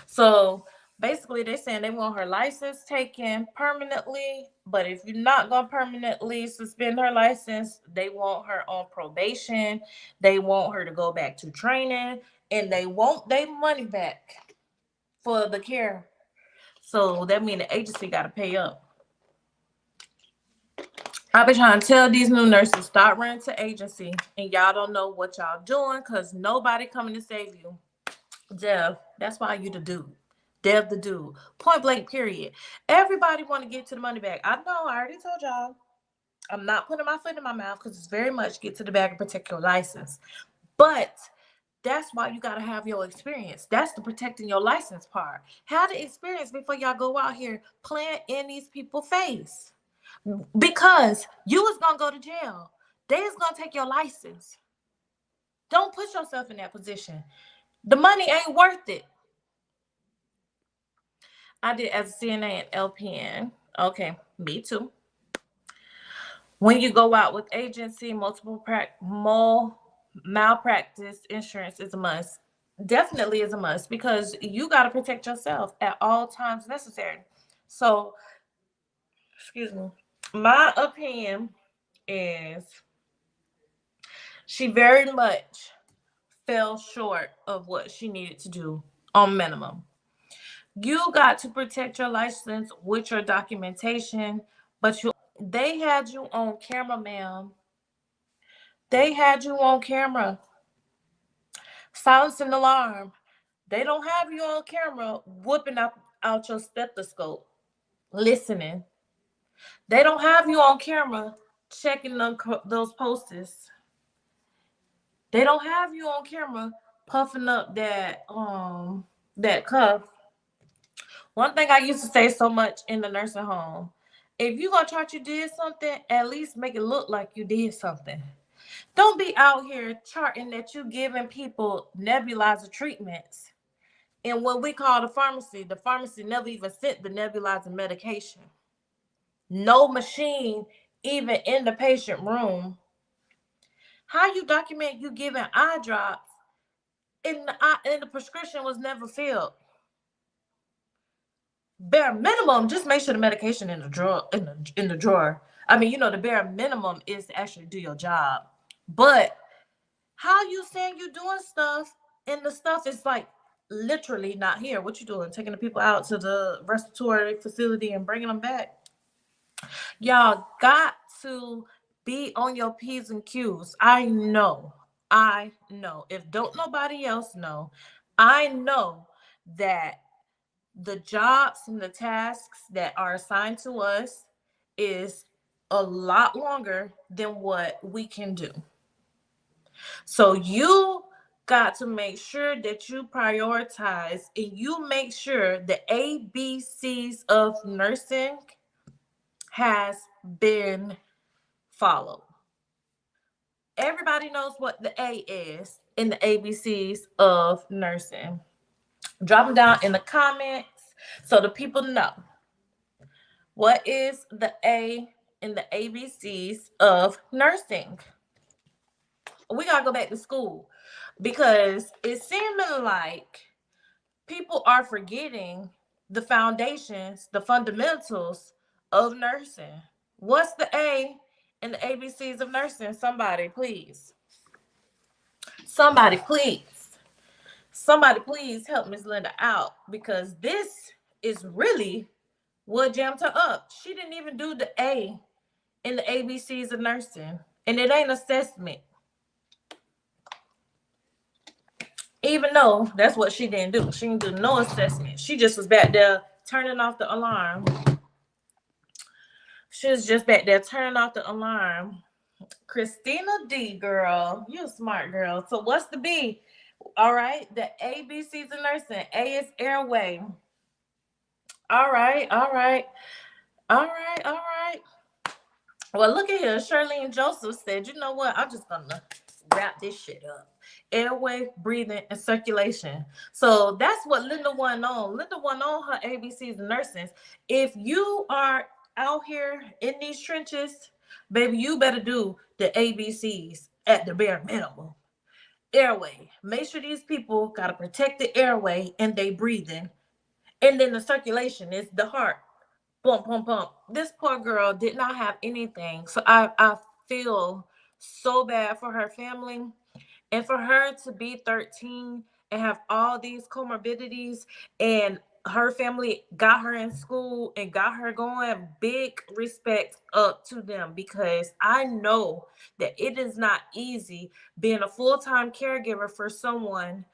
So basically, they're saying they want her license taken permanently, but if you're not going to permanently suspend her license, they want her on probation. They want her to go back to training, and they want their money back for the care. So that means the agency got to pay up. I've been trying to tell these new nurses, stop running to agency, and y'all don't know what y'all doing because nobody coming to save you. Dev, that's why you the dude. Dev the dude. Point blank, period. Everybody want to get to the money bag. I know, I already told y'all. I'm not putting my foot in my mouth because it's very much get to the bag and protect your license. But that's why you got to have your experience. That's the protecting your license part. Have the experience before y'all go out here playing in these people's face. Because you was going to go to jail. They is going to take your license. Don't put yourself in that position. The money ain't worth it. I did as a CNA and LPN. Okay, me too. When you go out with agency, malpractice insurance is a must. Definitely is a must because you got to protect yourself at all times necessary. So, excuse me. My opinion is she very much fell short of what she needed to do on minimum. You got to protect your license with your documentation, but they had you on camera, ma'am. They had you on camera. Silence an alarm. They don't have you on camera whooping out your stethoscope, listening. They don't have you on camera checking those posters. They don't have you on camera puffing up that cuff. One thing I used to say so much in the nursing home, if you gonna chart you did something, at least make it look like you did something. Don't be out here charting that you giving people nebulizer treatments in what we call the pharmacy. The pharmacy never even sent the nebulizer medication. No machine even in the patient room. How you document you giving eye drops and the prescription was never filled? Bare minimum, just make sure the medication in the drawer in the drawer. I mean, the bare minimum is to actually do your job. But how you saying you doing stuff and the stuff is like literally not here? What you doing? Taking the people out to the respiratory facility and bringing them back? Y'all got to be on your P's and Q's. I know. If don't nobody else know, I know that the jobs and the tasks that are assigned to us is a lot longer than what we can do. So you got to make sure that you prioritize and you make sure the ABCs of nursing has been followed. Everybody knows what the A is in the ABCs of nursing. Drop them down in the comments so the people know. What is the A in the ABCs of nursing? We got to go back to school because it's seeming like people are forgetting the foundations, the fundamentals of nursing. What's the A in the ABCs of nursing? Somebody, please. Somebody, please help Miss Linda out because this is really what jammed her up. She didn't even do the A in the ABCs of nursing, and it ain't assessment. Even though that's what she didn't do. She didn't do no assessment. She just was back there turning off the alarm. She was just back there turning off the alarm. Christina D, girl, you're a smart girl. So what's the B? All right, the ABCs of nursing. A is airway. All right. Well, look at here. Shirlene Joseph said, you know what? I'm just going to wrap this shit up. Airway, breathing, and circulation. So that's what Linda won on. Linda won on her ABCs of nursing. If you are out here in these trenches, baby, you better do the ABCs at the bare minimum. Airway. Make sure these people got to protect the airway and they breathing. And then the circulation is the heart. Bump, bump, bump. This poor girl did not have anything. So I feel so bad for her family. And for her to be 13 and have all these comorbidities and her family got her in school and got her going, big respect up to them because I know that it is not easy being a full-time caregiver for someone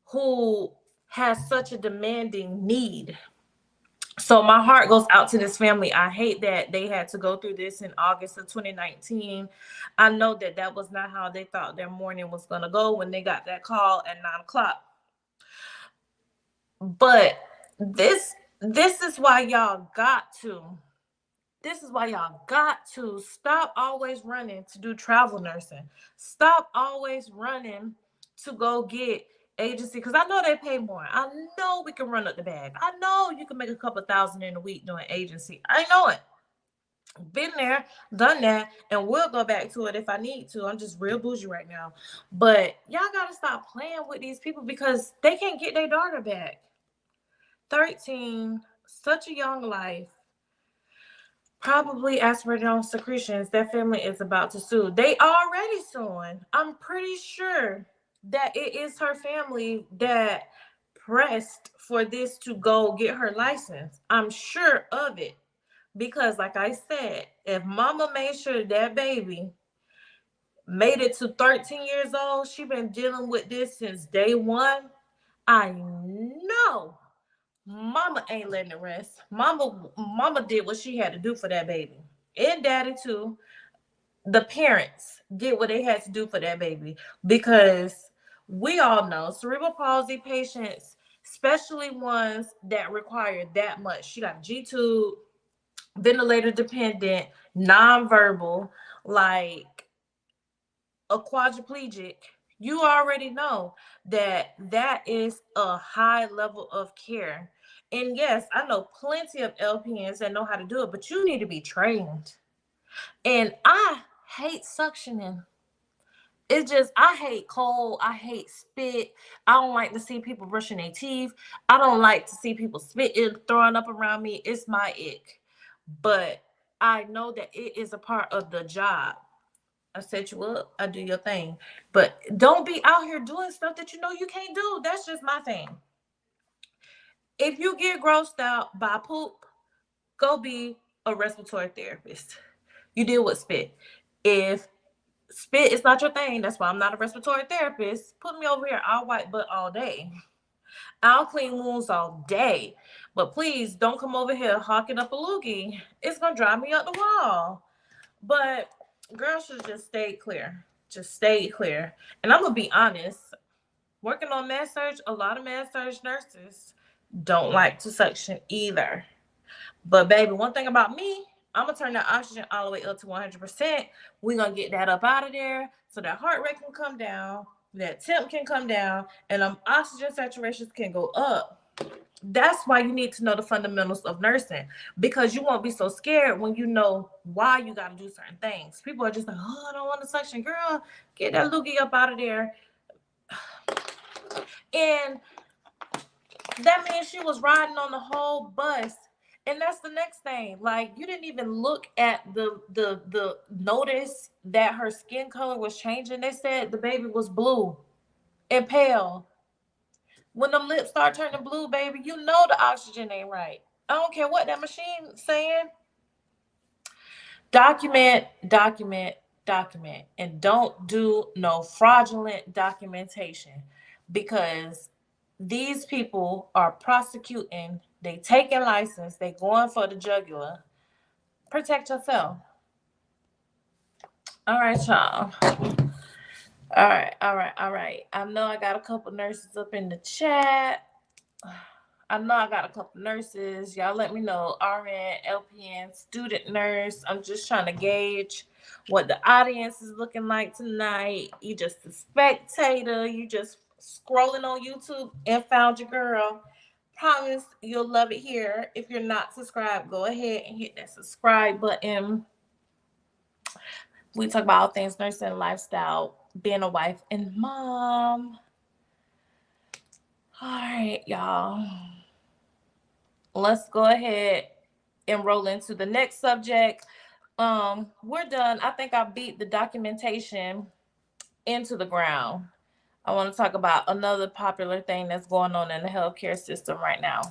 who has such a demanding need. So my heart goes out to this family. I hate that they had to go through this in August of 2019. I know that was not how they thought their morning was going to go when they got that call at 9:00. But this is why y'all got to. This is why y'all got to stop always running to do travel nursing. Stop always running to go get agency because I know they pay more. I know we can run up the bag. I know you can make a couple thousand in a week doing agency. I know it. Been there, done that, and we'll go back to it if I need to. I'm just real bougie right now. But y'all gotta stop playing with these people because they can't get their daughter back. 13, such a young life. Probably asparagine secretions. Their family is about to sue. They already suing. I'm pretty sure that it is her family that pressed for this to go get her license. I'm sure of it. Because like I said, if mama made sure that baby made it to 13 years old. She been dealing with this since day one. I know mama ain't letting it rest. Mama did what she had to do for that baby. And daddy too. The parents did what they had to do for that baby, because we all know cerebral palsy patients, especially ones that require that much. She got G tube, ventilator dependent, nonverbal, like a quadriplegic. You already know that that is a high level of care. And yes, I know plenty of LPNs that know how to do it, but you need to be trained. And I hate suctioning. It's just, I hate cold. I hate spit. I don't like to see people brushing their teeth. I don't like to see people spitting, throwing up around me. It's my ick. But I know that it is a part of the job. I set you up. I do your thing. But don't be out here doing stuff that you know you can't do. That's just my thing. If you get grossed out by poop, go be a respiratory therapist. You deal with spit. If spit is not your thing, that's why I'm not a respiratory therapist. Put me over here. I'll wipe butt all day. I'll clean wounds all day. But please don't come over here hawking up a loogie. It's gonna drive me up the wall. But girls should just stay clear. Just stay clear. And I'm gonna be honest. Working on med surg, a lot of med surg nurses don't like to suction either. But baby, one thing about me, I'm gonna turn that oxygen all the way up to 100%. We're gonna get that up out of there so that heart rate can come down, that temp can come down, and oxygen saturations can go up. That's why you need to know the fundamentals of nursing, because you won't be so scared when you know why you got to do certain things. People are just like, oh, I don't want to suction. Girl, get that loogie up out of there. And that means she was riding on the whole bus. And that's the next thing. Like, you didn't even look at the notice that her skin color was changing. They said the baby was blue and pale. When them lips start turning blue, baby, you know the oxygen ain't right. I don't care what that machine saying. Document, document, document. And don't do no fraudulent documentation, because these people are prosecuting, they taking license, they going for the jugular. Protect yourself. All right, y'all. All right, all right, all right. I know I got a couple nurses up in the chat. I know I got a couple nurses. Y'all let me know. RN, LPN, student nurse. I'm just trying to gauge what the audience is looking like tonight. You just a spectator. You just scrolling on YouTube and found your girl. Promise you'll love it here. If you're not subscribed, go ahead and hit that subscribe button. We talk about all things nursing and lifestyle, being a wife and mom. All right, y'all. Let's go ahead and roll into the next subject. We're done. I think I beat the documentation into the ground. I want to talk about another popular thing that's going on in the healthcare system right now.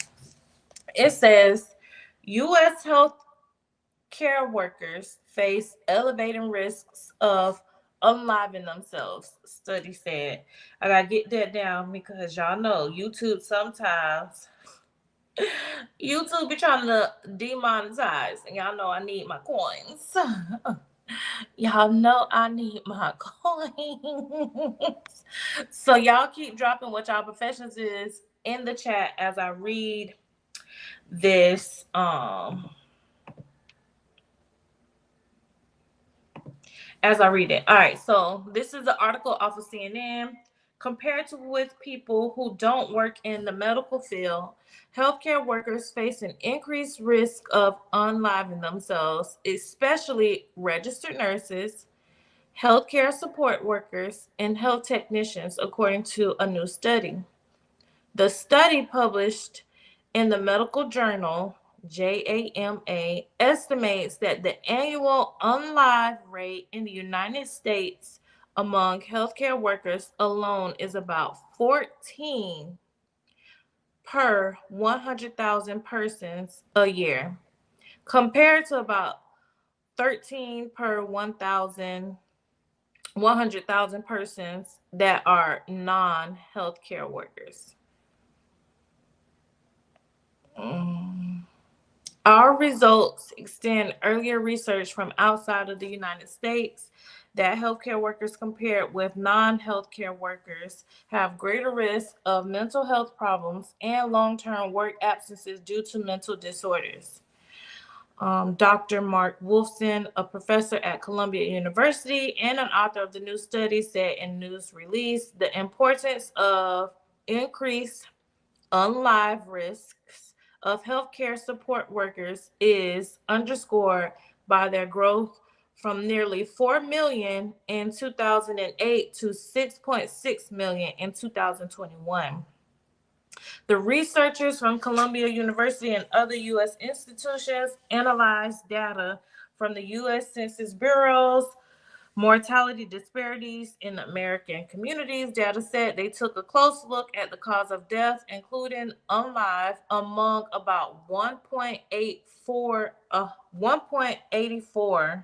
It says U.S. healthcare workers face elevating risks of unliving themselves. Study said. I gotta get that down because y'all know YouTube sometimes. YouTube be trying to demonetize, and y'all know I need my coins. Y'all know I need my coins. So y'all keep dropping what y'all professions is in the chat as I read this. As I read it. All right. So this is an article off of CNN. Compared to with people who don't work in the medical field, healthcare workers face an increased risk of unliving themselves, especially registered nurses, healthcare support workers, and health technicians, according to a new study. The study, published in the medical journal JAMA, estimates that the annual unlive rate in the United States among healthcare workers alone is about 14 per 100,000 persons a year, compared to about 13 per 1,000 100,000 persons that are non-healthcare workers. Our results extend earlier research from outside of the United States that healthcare workers compared with non-healthcare workers have greater risk of mental health problems and long-term work absences due to mental disorders. Dr. Mark Wolfson, a professor at Columbia University and an author of the new study, said in news release the importance of increased unlive risks of healthcare support workers is underscored by their growth from nearly 4 million in 2008 to 6.6 million in 2021. The researchers from Columbia University and other U.S. institutions analyzed data from the U.S. Census Bureau's mortality disparities in American communities data set. They took a close look at the cause of death, including unlive, among about 1.84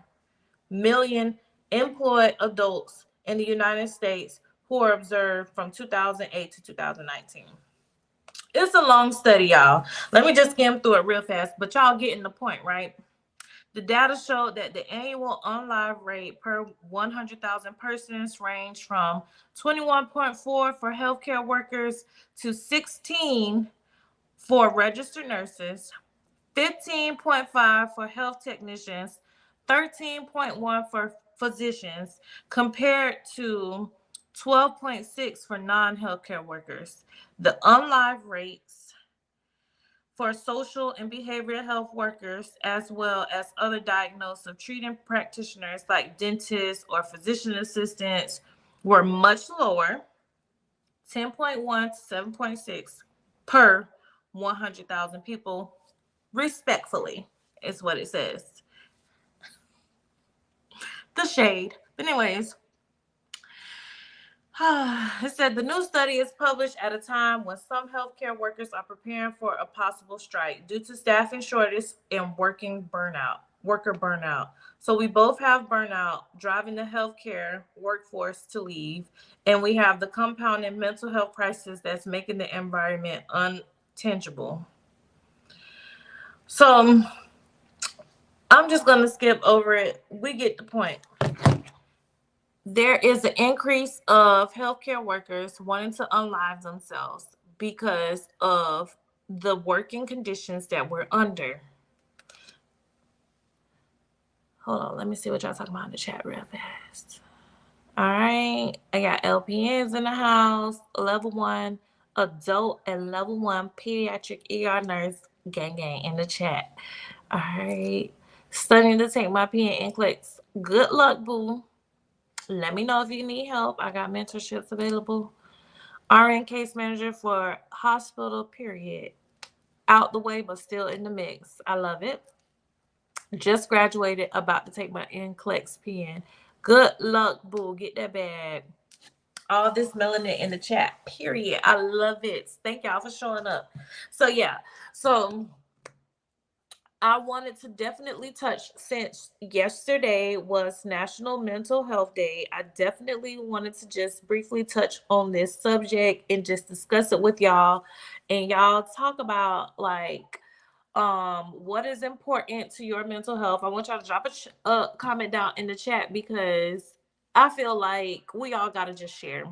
million employed adults in the United States who were observed from 2008 to 2019. It's a long study, y'all. Let me just skim through it real fast, but y'all getting the point, right? The data showed that the annual unlive rate per 100,000 persons ranged from 21.4 for healthcare workers to 16 for registered nurses, 15.5 for health technicians, 13.1 for physicians, compared to 12.6 for non-healthcare workers. The unlive rates for social and behavioral health workers, as well as other diagnosed of treating practitioners like dentists or physician assistants, were much lower, 10.1 to 7.6 per 100,000 people, respectfully, is what it says. The shade. But anyways, it said the new study is published at a time when some healthcare workers are preparing for a possible strike due to staffing shortage and worker burnout. So we both have burnout driving the healthcare workforce to leave, and we have the compounding mental health crisis that's making the environment untangible. So I'm just going to skip over it. We get the point. There is an increase of healthcare workers wanting to unlive themselves because of the working conditions that we're under. Hold on, let me see what y'all talking about in the chat real fast. All right, I got LPNs in the house, level 1 adult and level 1 pediatric ER nurse, gang in the chat. All right, studying to take my PN NCLEX. Good luck, boo. Let me know if you need help. I got mentorships available. RN case manager for hospital, period. Out the way, but still in the mix. I love it. Just graduated, about to take my NCLEX PN. Good luck, boo. Get that bag. All this melanin in the chat, period. I love it. Thank y'all for showing up. So, yeah. So, I wanted to definitely touch, since yesterday was National Mental Health Day, I definitely wanted to just briefly touch on this subject and just discuss it with y'all, and y'all talk about like what is important to your mental health. I want y'all to drop a comment down in the chat, because I feel like we all got to just share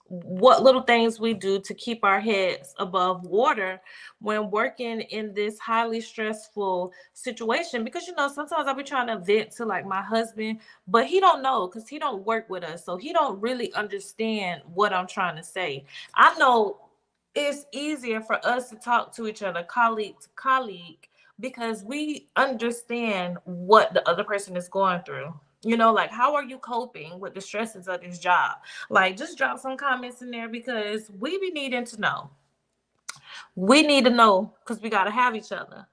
what little things we do to keep our heads above water when working in this highly stressful situation. Because sometimes I'll be trying to vent to like my husband, but he don't know, because he don't work with us, so he don't really understand what I'm trying to say. I know it's easier for us to talk to each other, colleague to colleague, because we understand what the other person is going through. Like, how are you coping with the stresses of this job? Like, just drop some comments in there, because we be needing to know. We need to know, because we got to have each other.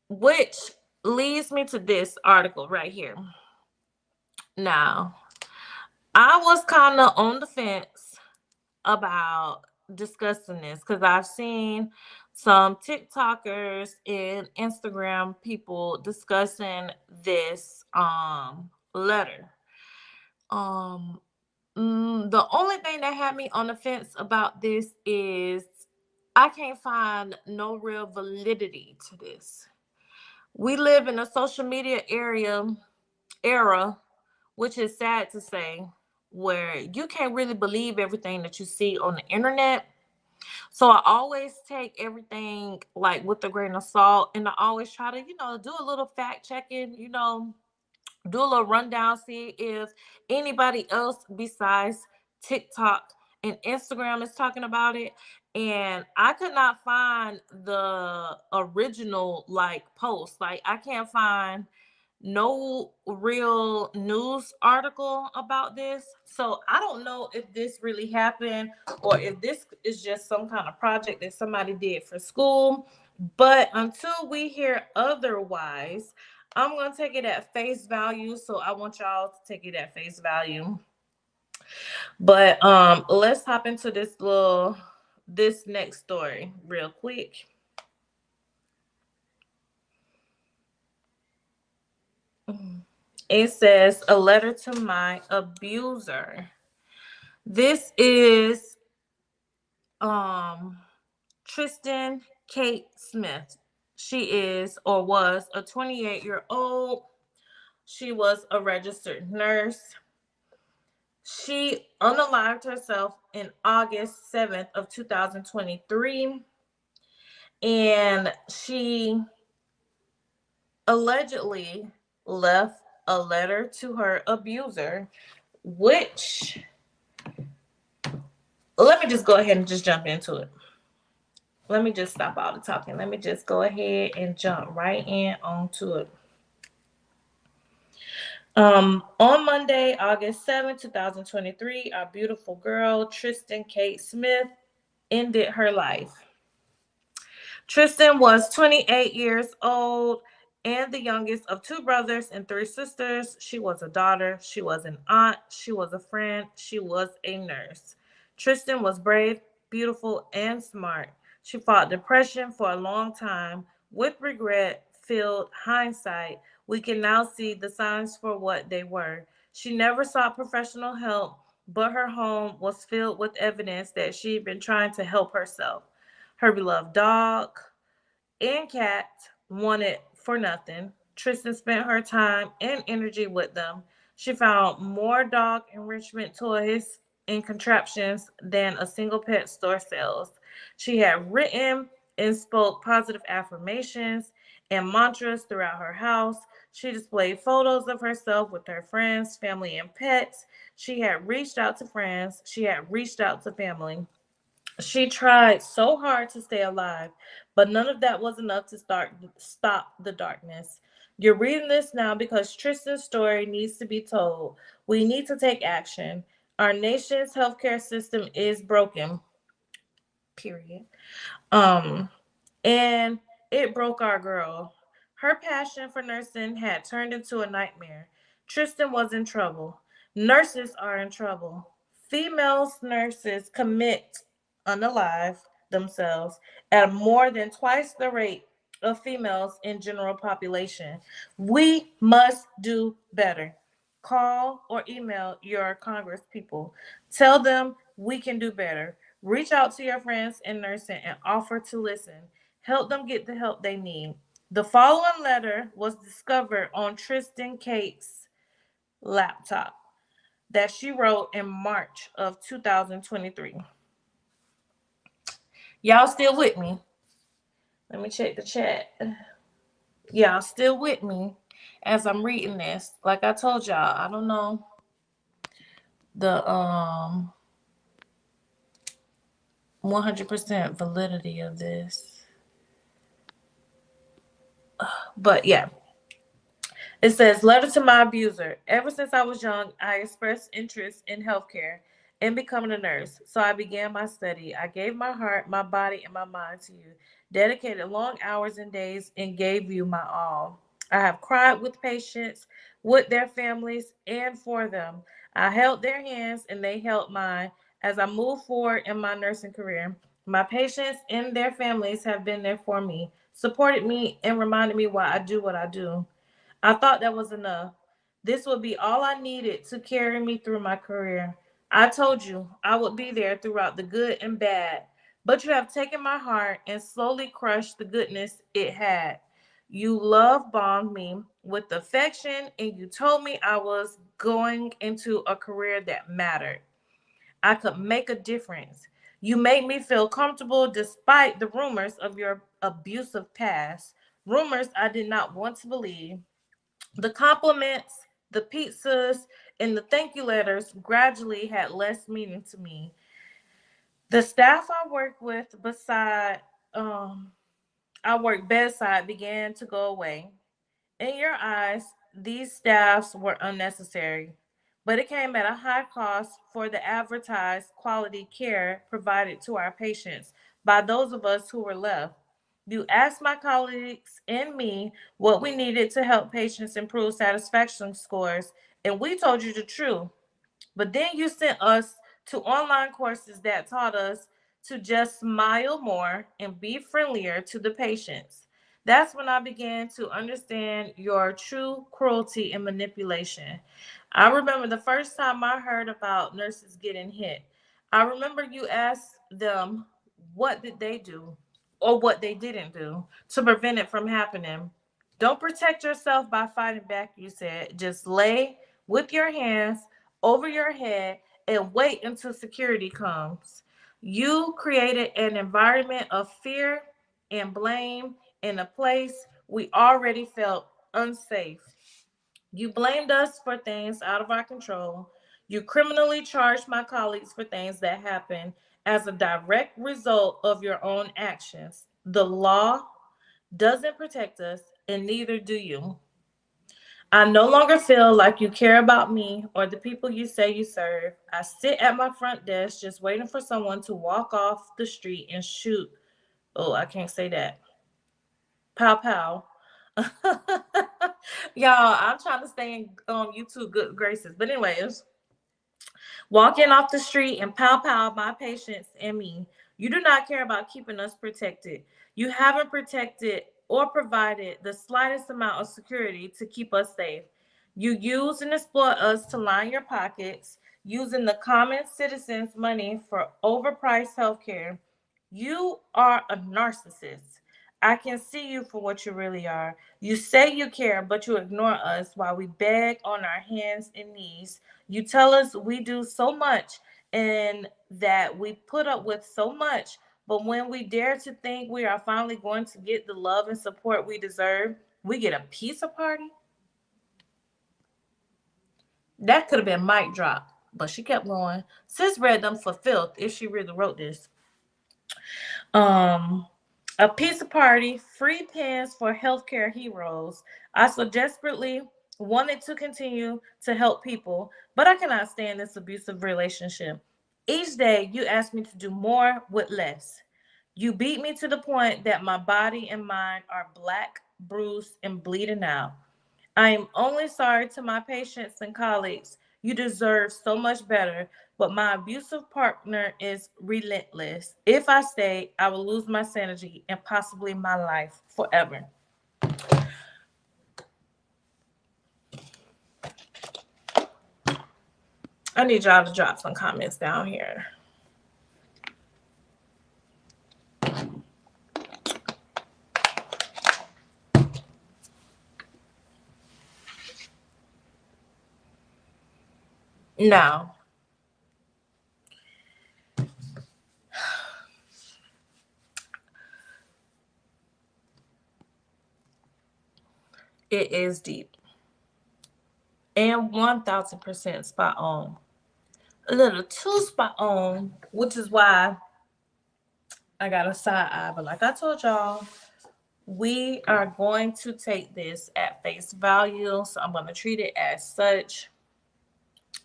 Which leads me to this article right here. Now, I was kind of on the fence about discussing this, because I've seen some TikTokers and Instagram people discussing this letter. Um, the only thing that had me on the fence about this is I can't find no real validity to this. We live in a social media era, which is sad to say, where you can't really believe everything that you see on the internet. So I always take everything like with a grain of salt, and I always try to, do a little fact checking, do a little rundown, see if anybody else besides TikTok and Instagram is talking about it. And I could not find the original like post. Like I can't find no real news article about this. So I don't know if this really happened or if this is just some kind of project that somebody did for school. But until we hear otherwise, I'm going to take it at face value. So I want y'all to take it at face value. But let's hop into this next story real quick. It says a letter to my abuser. This is um Tristan Kate Smith. She is or was a 28-year-old. She was a registered nurse. She unalived herself in August 7th of 2023, and she allegedly left a letter to her abuser, which, let me just go ahead and just jump into it. Let me just stop all the talking. Let me just go ahead and jump right in onto it. On Monday, August 7th, 2023, our beautiful girl, Tristan Kate Smith, ended her life. Tristan was 28 years old and the youngest of two brothers and three sisters. She was a daughter. She was an aunt. She was a friend. She was a nurse. Tristan was brave, beautiful, and smart. She fought depression for a long time. With regret filled hindsight, we can now see the signs for what they were. She never sought professional help, but her home was filled with evidence that she'd been trying to help herself. Her beloved dog and cat wanted for nothing. Tristan spent her time and energy with them. She found more dog enrichment toys and contraptions than a single pet store sells. She had written and spoke positive affirmations and mantras throughout her house. She displayed photos of herself with her friends, family, and pets. She had reached out to friends. She had reached out to family. She tried so hard to stay alive, but none of that was enough to stop the darkness. You're reading this now because Tristan's story needs to be told. We need to take action. Our nation's healthcare system is broken. Period. Um, and it broke our girl. Her passion for nursing had turned into a nightmare. Tristan was in trouble. Nurses are in trouble. Female nurses commit unalive themselves at more than twice the rate of females in general population. We must do better. Call or email your Congress people. Tell them we can do better. Reach out to your friends in nursing and offer to listen. Help them get the help they need. The following letter was discovered on Tristan Kate's laptop that she wrote in March of 2023. Y'all still with me? Let me check the chat. Y'all still with me as I'm reading this? Like I told y'all, I don't know the 100% validity of this. But yeah, it says, letter to my abuser. Ever since I was young, I expressed interest in healthcare and becoming a nurse. So I began my study. I gave my heart, my body, and my mind to you, dedicated long hours and days, and gave you my all. I have cried with patients, with their families, and for them. I held their hands and they held mine as I moved forward in my nursing career. My patients and their families have been there for me, supported me, and reminded me why I do what I do. I thought that was enough. This would be all I needed to carry me through my career. I told you I would be there throughout the good and bad, but you have taken my heart and slowly crushed the goodness it had. You love bombed me with affection, and you told me I was going into a career that mattered. I could make a difference. You made me feel comfortable despite the rumors of your abusive past, rumors I did not want to believe. The compliments, the pizzas, and the thank you letters gradually had less meaning to me. The staff I worked with beside um I worked bedside began to go away. In your eyes, these staffs were unnecessary, but it came at a high cost for the advertised quality care provided to our patients by those of us who were left. You asked my colleagues and me what we needed to help patients improve satisfaction scores, and we told you the truth. But then you sent us to online courses that taught us to just smile more and be friendlier to the patients. That's when I began to understand your true cruelty and manipulation. I remember the first time I heard about nurses getting hit. I remember you asked them what did they do or what they didn't do to prevent it from happening. Don't protect yourself by fighting back, you said. Just lay with your hands over your head and wait until security comes. You created an environment of fear and blame in a place we already felt unsafe. You blamed us for things out of our control. You criminally charged my colleagues for things that happened as a direct result of your own actions. The law doesn't protect us, and neither do you. I no longer feel like you care about me or the people you say you serve. I sit at my front desk just waiting for someone to walk off the street and shoot. Oh, I can't say that. Pow pow. Y'all, I'm trying to stay in YouTube good graces. But anyways, walking off the street and pow pow my patients and me. You do not care about keeping us protected. You haven't protected or provided the slightest amount of security to keep us safe. You use and exploit us to line your pockets, using the common citizens' money for overpriced healthcare. You are a narcissist. I can see you for what you really are. You say you care, but you ignore us while we beg on our hands and knees. You tell us we do so much and that we put up with so much, but when we dare to think we are finally going to get the love and support we deserve, we get a pizza party. That could have been mic drop, but she kept going. Sis read them for filth if she really wrote this. Um, a pizza party, free pens for healthcare heroes. I so desperately wanted to continue to help people, but I cannot stand this abusive relationship. Each day, you ask me to do more with less. You beat me to the point that my body and mind are black, bruised, and bleeding out. I am only sorry to my patients and colleagues. You deserve so much better, but my abusive partner is relentless. If I stay, I will lose my sanity and possibly my life forever. I need y'all to drop some comments down here. Now, it is deep and 1000% spot on. A little too spot on, which is why I got a side eye. But like I told y'all, we are going to take this at face value. So I'm going to treat it as such.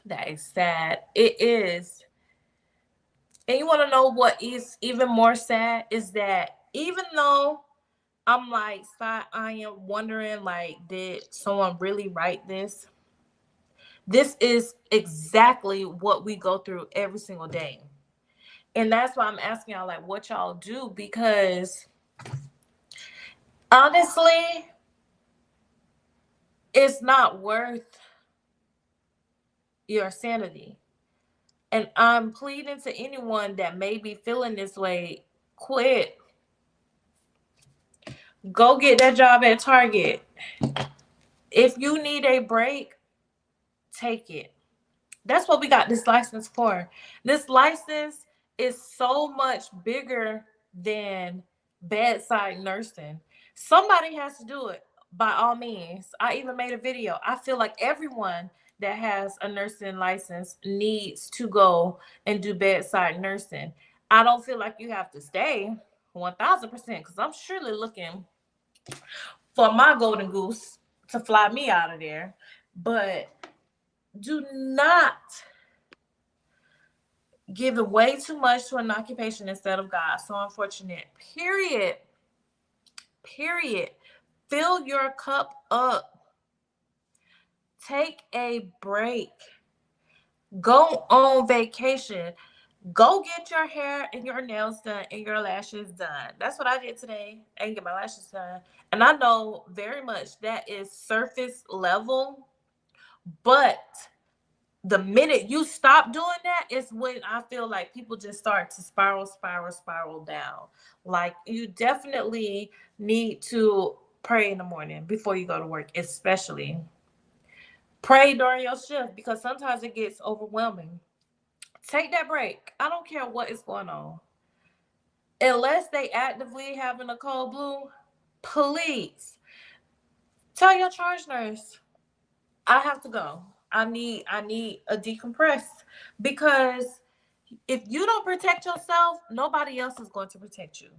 That is sad. It is. And you want to know what is even more sad is that even though I'm like side eyeing, wondering like, did someone really write this? This is exactly what we go through every single day. And that's why I'm asking y'all like what y'all do, because honestly, it's not worth your sanity. And I'm pleading to anyone that may be feeling this way, quit. Go get that job at Target. If you need a break, take it. That's what we got this license for. This license is so much bigger than bedside nursing. Somebody has to do it by all means. I even made a video. I feel like everyone that has a nursing license needs to go and do bedside nursing. I don't feel like you have to stay 1000% because I'm surely looking for my golden goose to fly me out of there. But do not giving way too much to an occupation instead of God. So unfortunate. Period. Period. Fill your cup up. Take a break. Go on vacation. Go get your hair and your nails done and your lashes done. That's what I did today. I didn't get my lashes done. And I know very much that is surface level, but the minute you stop doing that is when I feel like people just start to spiral down. Like, you definitely need to pray in the morning before you go to work, especially. Pray during your shift because sometimes it gets overwhelming. Take that break. I don't care what is going on. Unless they actively having a cold blue, please tell your charge nurse, I have to go. I need a decompress because if you don't protect yourself, nobody else is going to protect you.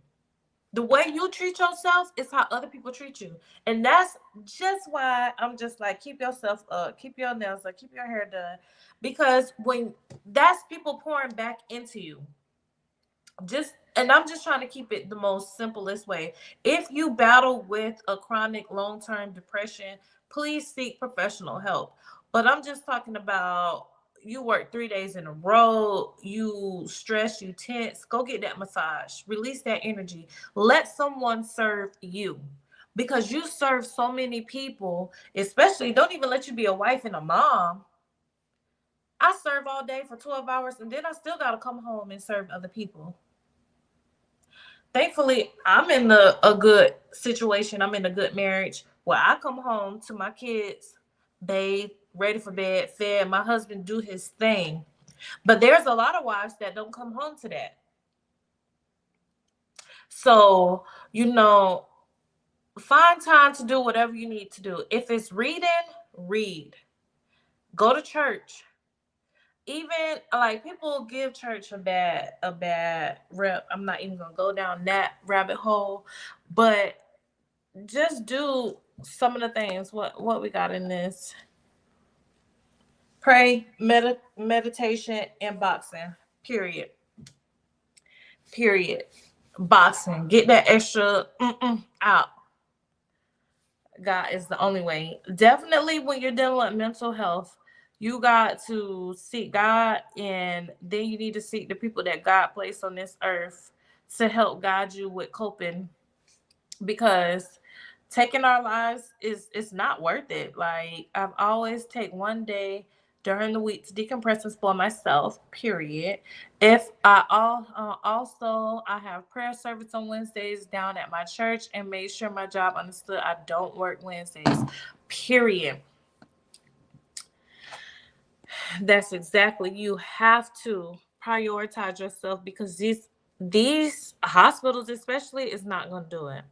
The way you treat yourself is how other people treat you. And that's just why I'm just like, keep yourself up, keep your nails up, keep your hair done. Because when that's people pouring back into you. And I'm just trying to keep it the most simplest way. If you battle with a chronic long-term depression, please seek professional help. But I'm just talking about you work 3 days in a row, you stress, you tense, go get that massage, release that energy, let someone serve you. Because you serve so many people, especially don't even let you be a wife and a mom. I serve all day for 12 hours and then I still got to come home and serve other people. Thankfully, I'm in a good situation. I'm in a good marriage where I come home to my kids, bathe, ready for bed, fed. My husband do his thing. But there's a lot of wives that don't come home to that. So, find time to do whatever you need to do. If it's reading, read. Go to church. Even like people give church a bad rep. I'm not even gonna go down that rabbit hole, but just do some of the things. What we got in this? Pray, meditation, and boxing. Period. Period. Boxing. Get that extra out. God is the only way. Definitely when you're dealing with mental health, you got to seek God, and then you need to seek the people that God placed on this earth to help guide you with coping, because taking our lives is it's not worth it. Like, I've always take one day during the week to decompress and spoil myself. Period. If also I have prayer service on Wednesdays down at my church, and made sure my job understood I don't work Wednesdays. Period. That's exactly, you have to prioritize yourself because these hospitals especially is not gonna do it.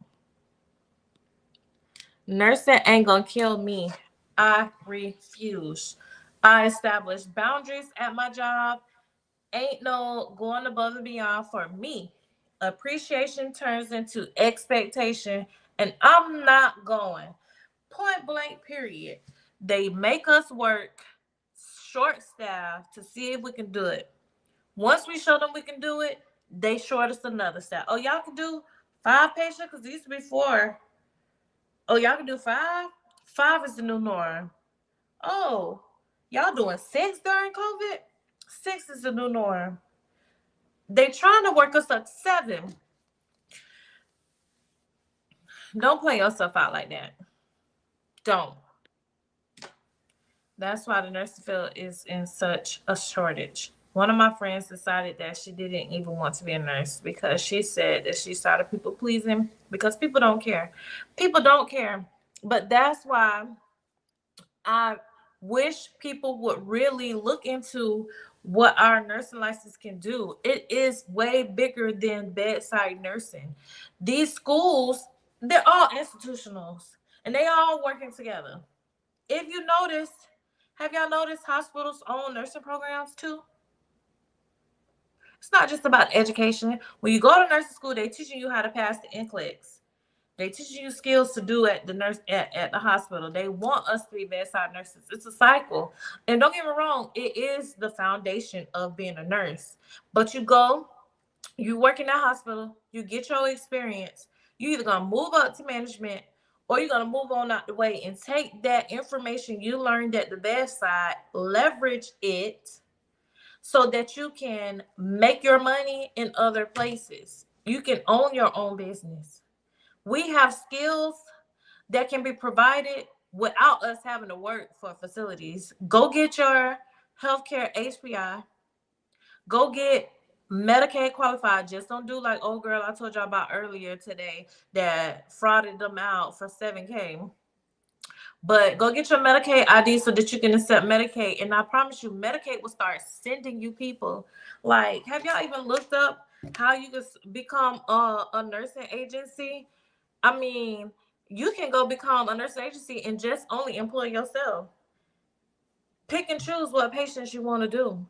Nursing ain't gonna kill me. I refuse. I established boundaries at my job. Ain't no going above and beyond for me. Appreciation turns into expectation, and I'm not going. Point blank, period. They make us work short staff to see if we can do it. Once we show them we can do it, they short us another staff. Oh, y'all can do 5 patients? Because it used to be 4. Oh, y'all can do 5? 5 is the new norm. Oh, y'all doing 6 during COVID? 6 is the new norm. They trying to work us up to 7. Don't play yourself out like that. Don't. That's why the nursing field is in such a shortage. One of my friends decided that she didn't even want to be a nurse because she said that she started people pleasing because people don't care. People don't care. But that's why I wish people would really look into what our nursing license can do. It is way bigger than bedside nursing. These schools, they're all institutionals and they all working together. If you notice, have y'all noticed hospitals own nursing programs too? It's not just about education. When you go to nursing school, they teaching you how to pass the NCLEX. They teaching you skills to do at the nurse at the hospital. They want us to be bedside nurses. It's a cycle. And don't get me wrong, it is the foundation of being a nurse. But you go, you work in that hospital, you get your experience. You either gonna move up to management or you're gonna move on out the way and take that information you learned at the bedside, leverage it so that you can make your money in other places. You can own your own business. We have skills that can be provided without us having to work for facilities. Go get your healthcare HPI. Go get Medicaid qualified. Just don't do like old girl I told y'all about earlier today that frauded them out for 7K. But go get your Medicaid ID so that you can accept Medicaid. And I promise you, Medicaid will start sending you people. Like, have y'all even looked up how you can become a nursing agency? I mean, you can go become a nursing agency and just only employ yourself. Pick and choose what patients you want to do.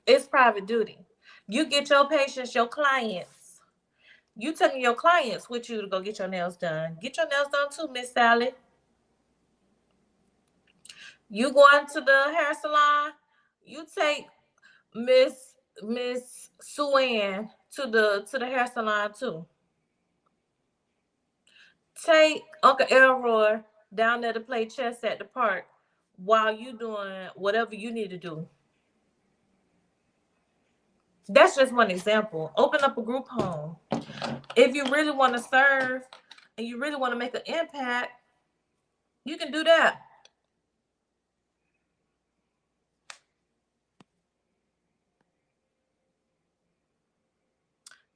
It's private duty. You get your patients, your clients. You taking your clients with you to go get your nails done. Get your nails done too, Miss Sally. You going to the hair salon? You take Miss Sue to the hair salon too. Take Uncle Elroy down there to play chess at the park while you doing whatever you need to do. That's just one example. Open up a group home. If you really want to serve and you really want to make an impact, you can do that.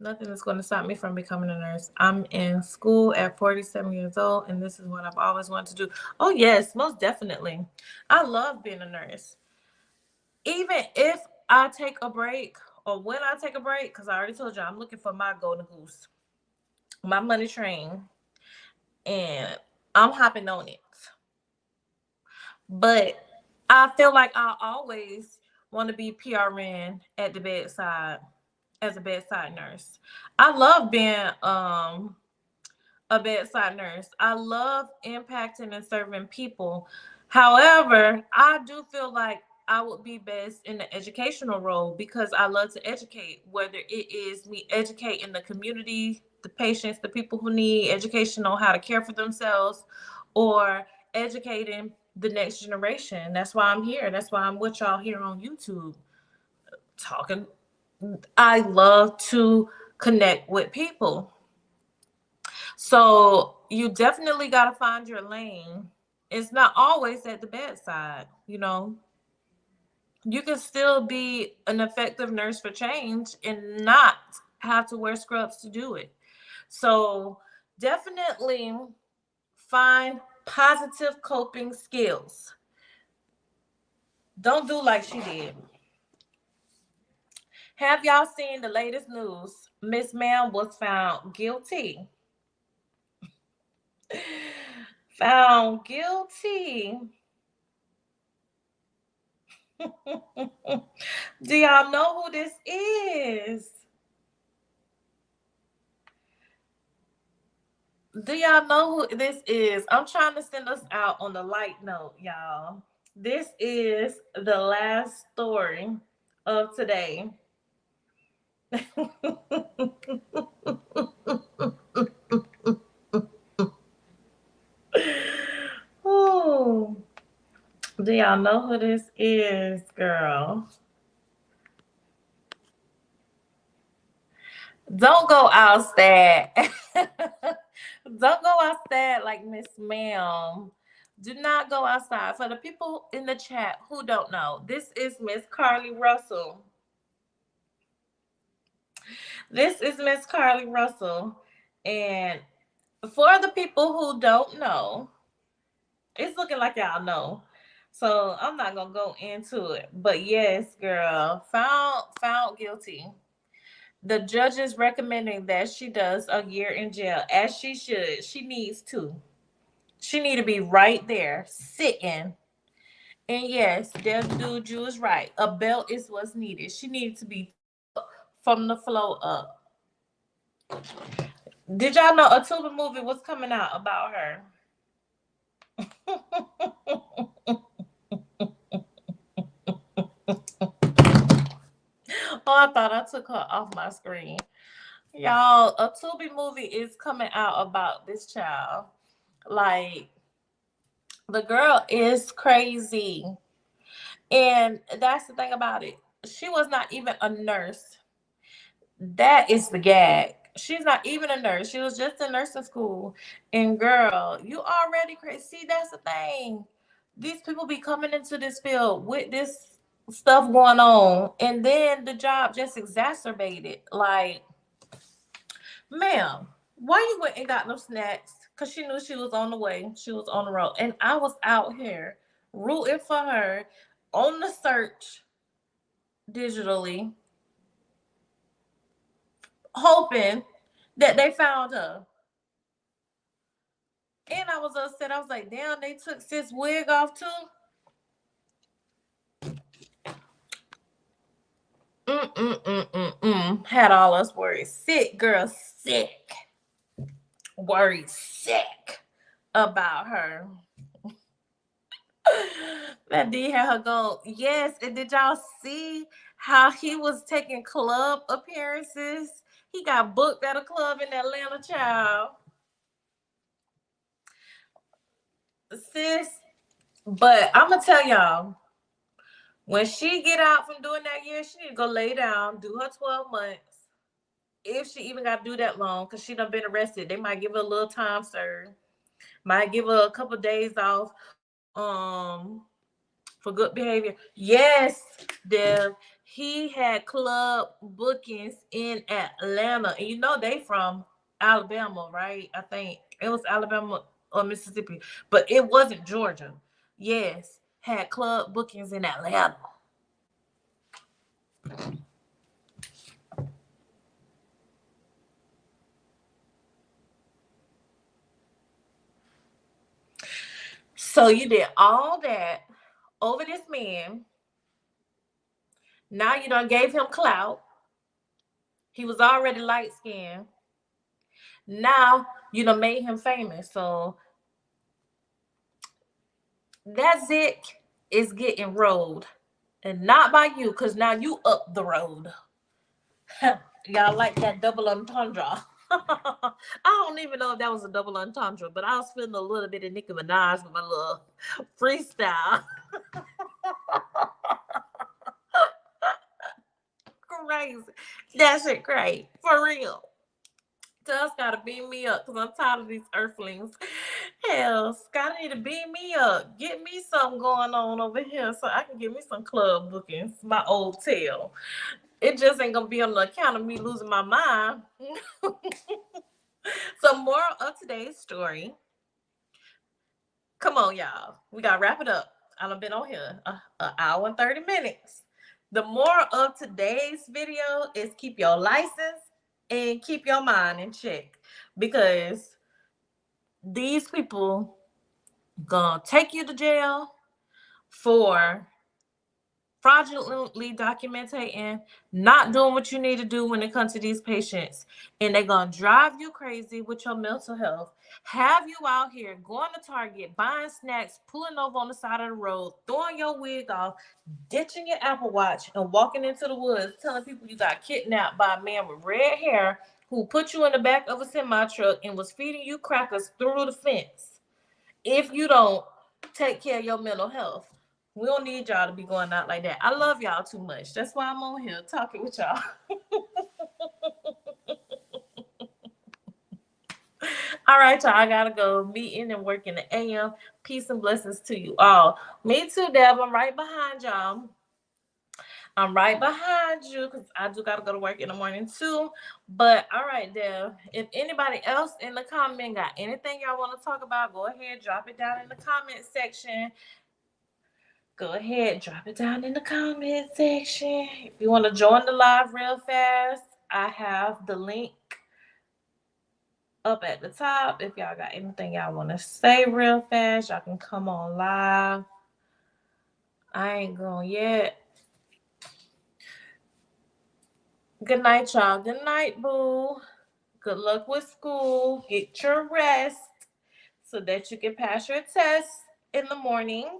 Nothing is going to stop me from becoming a nurse. I'm in school at 47 years old, and this is what I've always wanted to do. Oh, yes, most definitely. I love being a nurse. Even if I take a break or when I take a break, because I already told you I'm looking for my golden goose, my money train, and I'm hopping on it. But I feel like I always want to be PRN at the bedside as a bedside nurse. I love being a bedside nurse. I love impacting and serving people. However, I do feel like I would be best in the educational role because I love to educate, whether it is me educating the community, the patients, the people who need education on how to care for themselves, or educating the next generation. That's why I'm here. That's why I'm with y'all here on YouTube talking. I love to connect with people. So you definitely got to find your lane. It's not always at the bedside, you know. You can still be an effective nurse for change and not have to wear scrubs to do it. So definitely find positive coping skills. Don't do like she did. Have y'all seen the latest news? Miss Ma'am was found guilty. Found guilty. Do y'all know who this is? Do y'all know who this is? I'm trying to send us out on the light note, y'all. This is the last story of today. Ooh. Do y'all know who this is, girl? Don't go outside. Don't go outside like Miss Ma'am. Do not go outside. For the people in the chat who don't know, this is Miss Carly Russell. This is Miss Carly Russell. And for the people who don't know, it's looking like y'all know. So I'm not gonna go into it. But yes, girl, found guilty. The judge is recommending that she does a year in jail, as she should. She needs to. She need to be right there, sitting. And yes, their dude, you is right. A belt is what's needed. She needed to be from the floor up. Did y'all know a Tubi movie was coming out about her? Oh, I thought I took her off my screen. Y'all, a Tubi movie is coming out about this child. Like, the girl is crazy. And that's the thing about it. She was not even a nurse. That is the gag. She's not even a nurse. She was just in nursing school. And girl, you already crazy. See, that's the thing. These people be coming into this field with this stuff going on. And then the job just exacerbated. Like, ma'am, why you went and got no snacks? Because she knew she was on the way. She was on the road. And I was out here rooting for her on the search digitally, hoping that they found her. And I was upset. I was like, damn, they took sis wig off too. Had all us worried. Sick, girl, sick. Worried sick about her. That D had her go. Yes, and did y'all see how he was taking club appearances? He got booked at a club in Atlanta, child. Sis, but I'm gonna tell y'all, when she get out from doing that year, she need to go lay down, do her 12 months. If she even got to do that long, because she done been arrested, they might give her a little time served. Might give her a couple days off for good behavior. Yes, Dev. He had club bookings in Atlanta. And you know they from Alabama, right? I think it was Alabama or Mississippi, but it wasn't Georgia. Yes, had club bookings in Atlanta. So you did all that over this man. Now you done gave him clout. He was already light skinned. Now you done made him famous. So that Zick is getting rolled. And not by you, because now you up the road. Y'all like that double entendre. I don't even know if that was a double entendre, but I was feeling a little bit of Nicki Minaj with my little freestyle. Crazy. That shit great. For real. Tuss gotta beam me up because I'm tired of these earthlings. Hell, Scott need to beam me up. Get me something going on over here so I can get me some club bookings. My old tail. It just ain't gonna be on the account of me losing my mind. So, moral of today's story. Come on, y'all. We gotta wrap it up. I've been on here an hour and 30 minutes. The moral of today's video is keep your license and keep your mind in check, because these people gonna take you to jail for fraudulently documenting, not doing what you need to do when it comes to these patients, and they're gonna drive you crazy with your mental health, have you out here going to Target, buying snacks, pulling over on the side of the road, throwing your wig off, ditching your Apple Watch, and walking into the woods telling people you got kidnapped by a man with red hair who put you in the back of a semi-truck and was feeding you crackers through the fence. If you don't take care of your mental health, we don't need y'all to be going out like that. I love y'all too much. That's why I'm on here talking with y'all. All right, y'all. I gotta go meeting and working the AM. Peace and blessings to you all. Me too, Deb. I'm right behind y'all. I'm right behind you because I do gotta go to work in the morning too. But all right, Deb. If anybody else in the comment got anything y'all want to talk about, go ahead, drop it down in the comment section. Go ahead, drop it down in the comment section. If you want to join the live real fast, I have the link up at the top. If y'all got anything y'all want to say real fast, y'all can come on live. I ain't going yet. Good night, y'all. Good night, boo. Good luck with school. Get your rest so that you can pass your test in the morning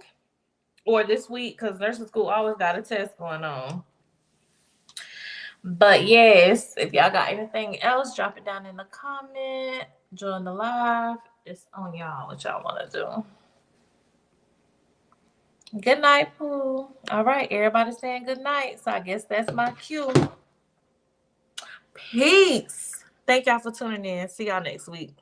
or this week because nursing school always got a test going on. But yes, if y'all got anything else, drop it down in the comment. Join the live. It's on y'all what y'all want to do. Good night, Pooh. All right, everybody saying good night. So I guess that's my cue. Peace. Thank y'all for tuning in. See y'all next week.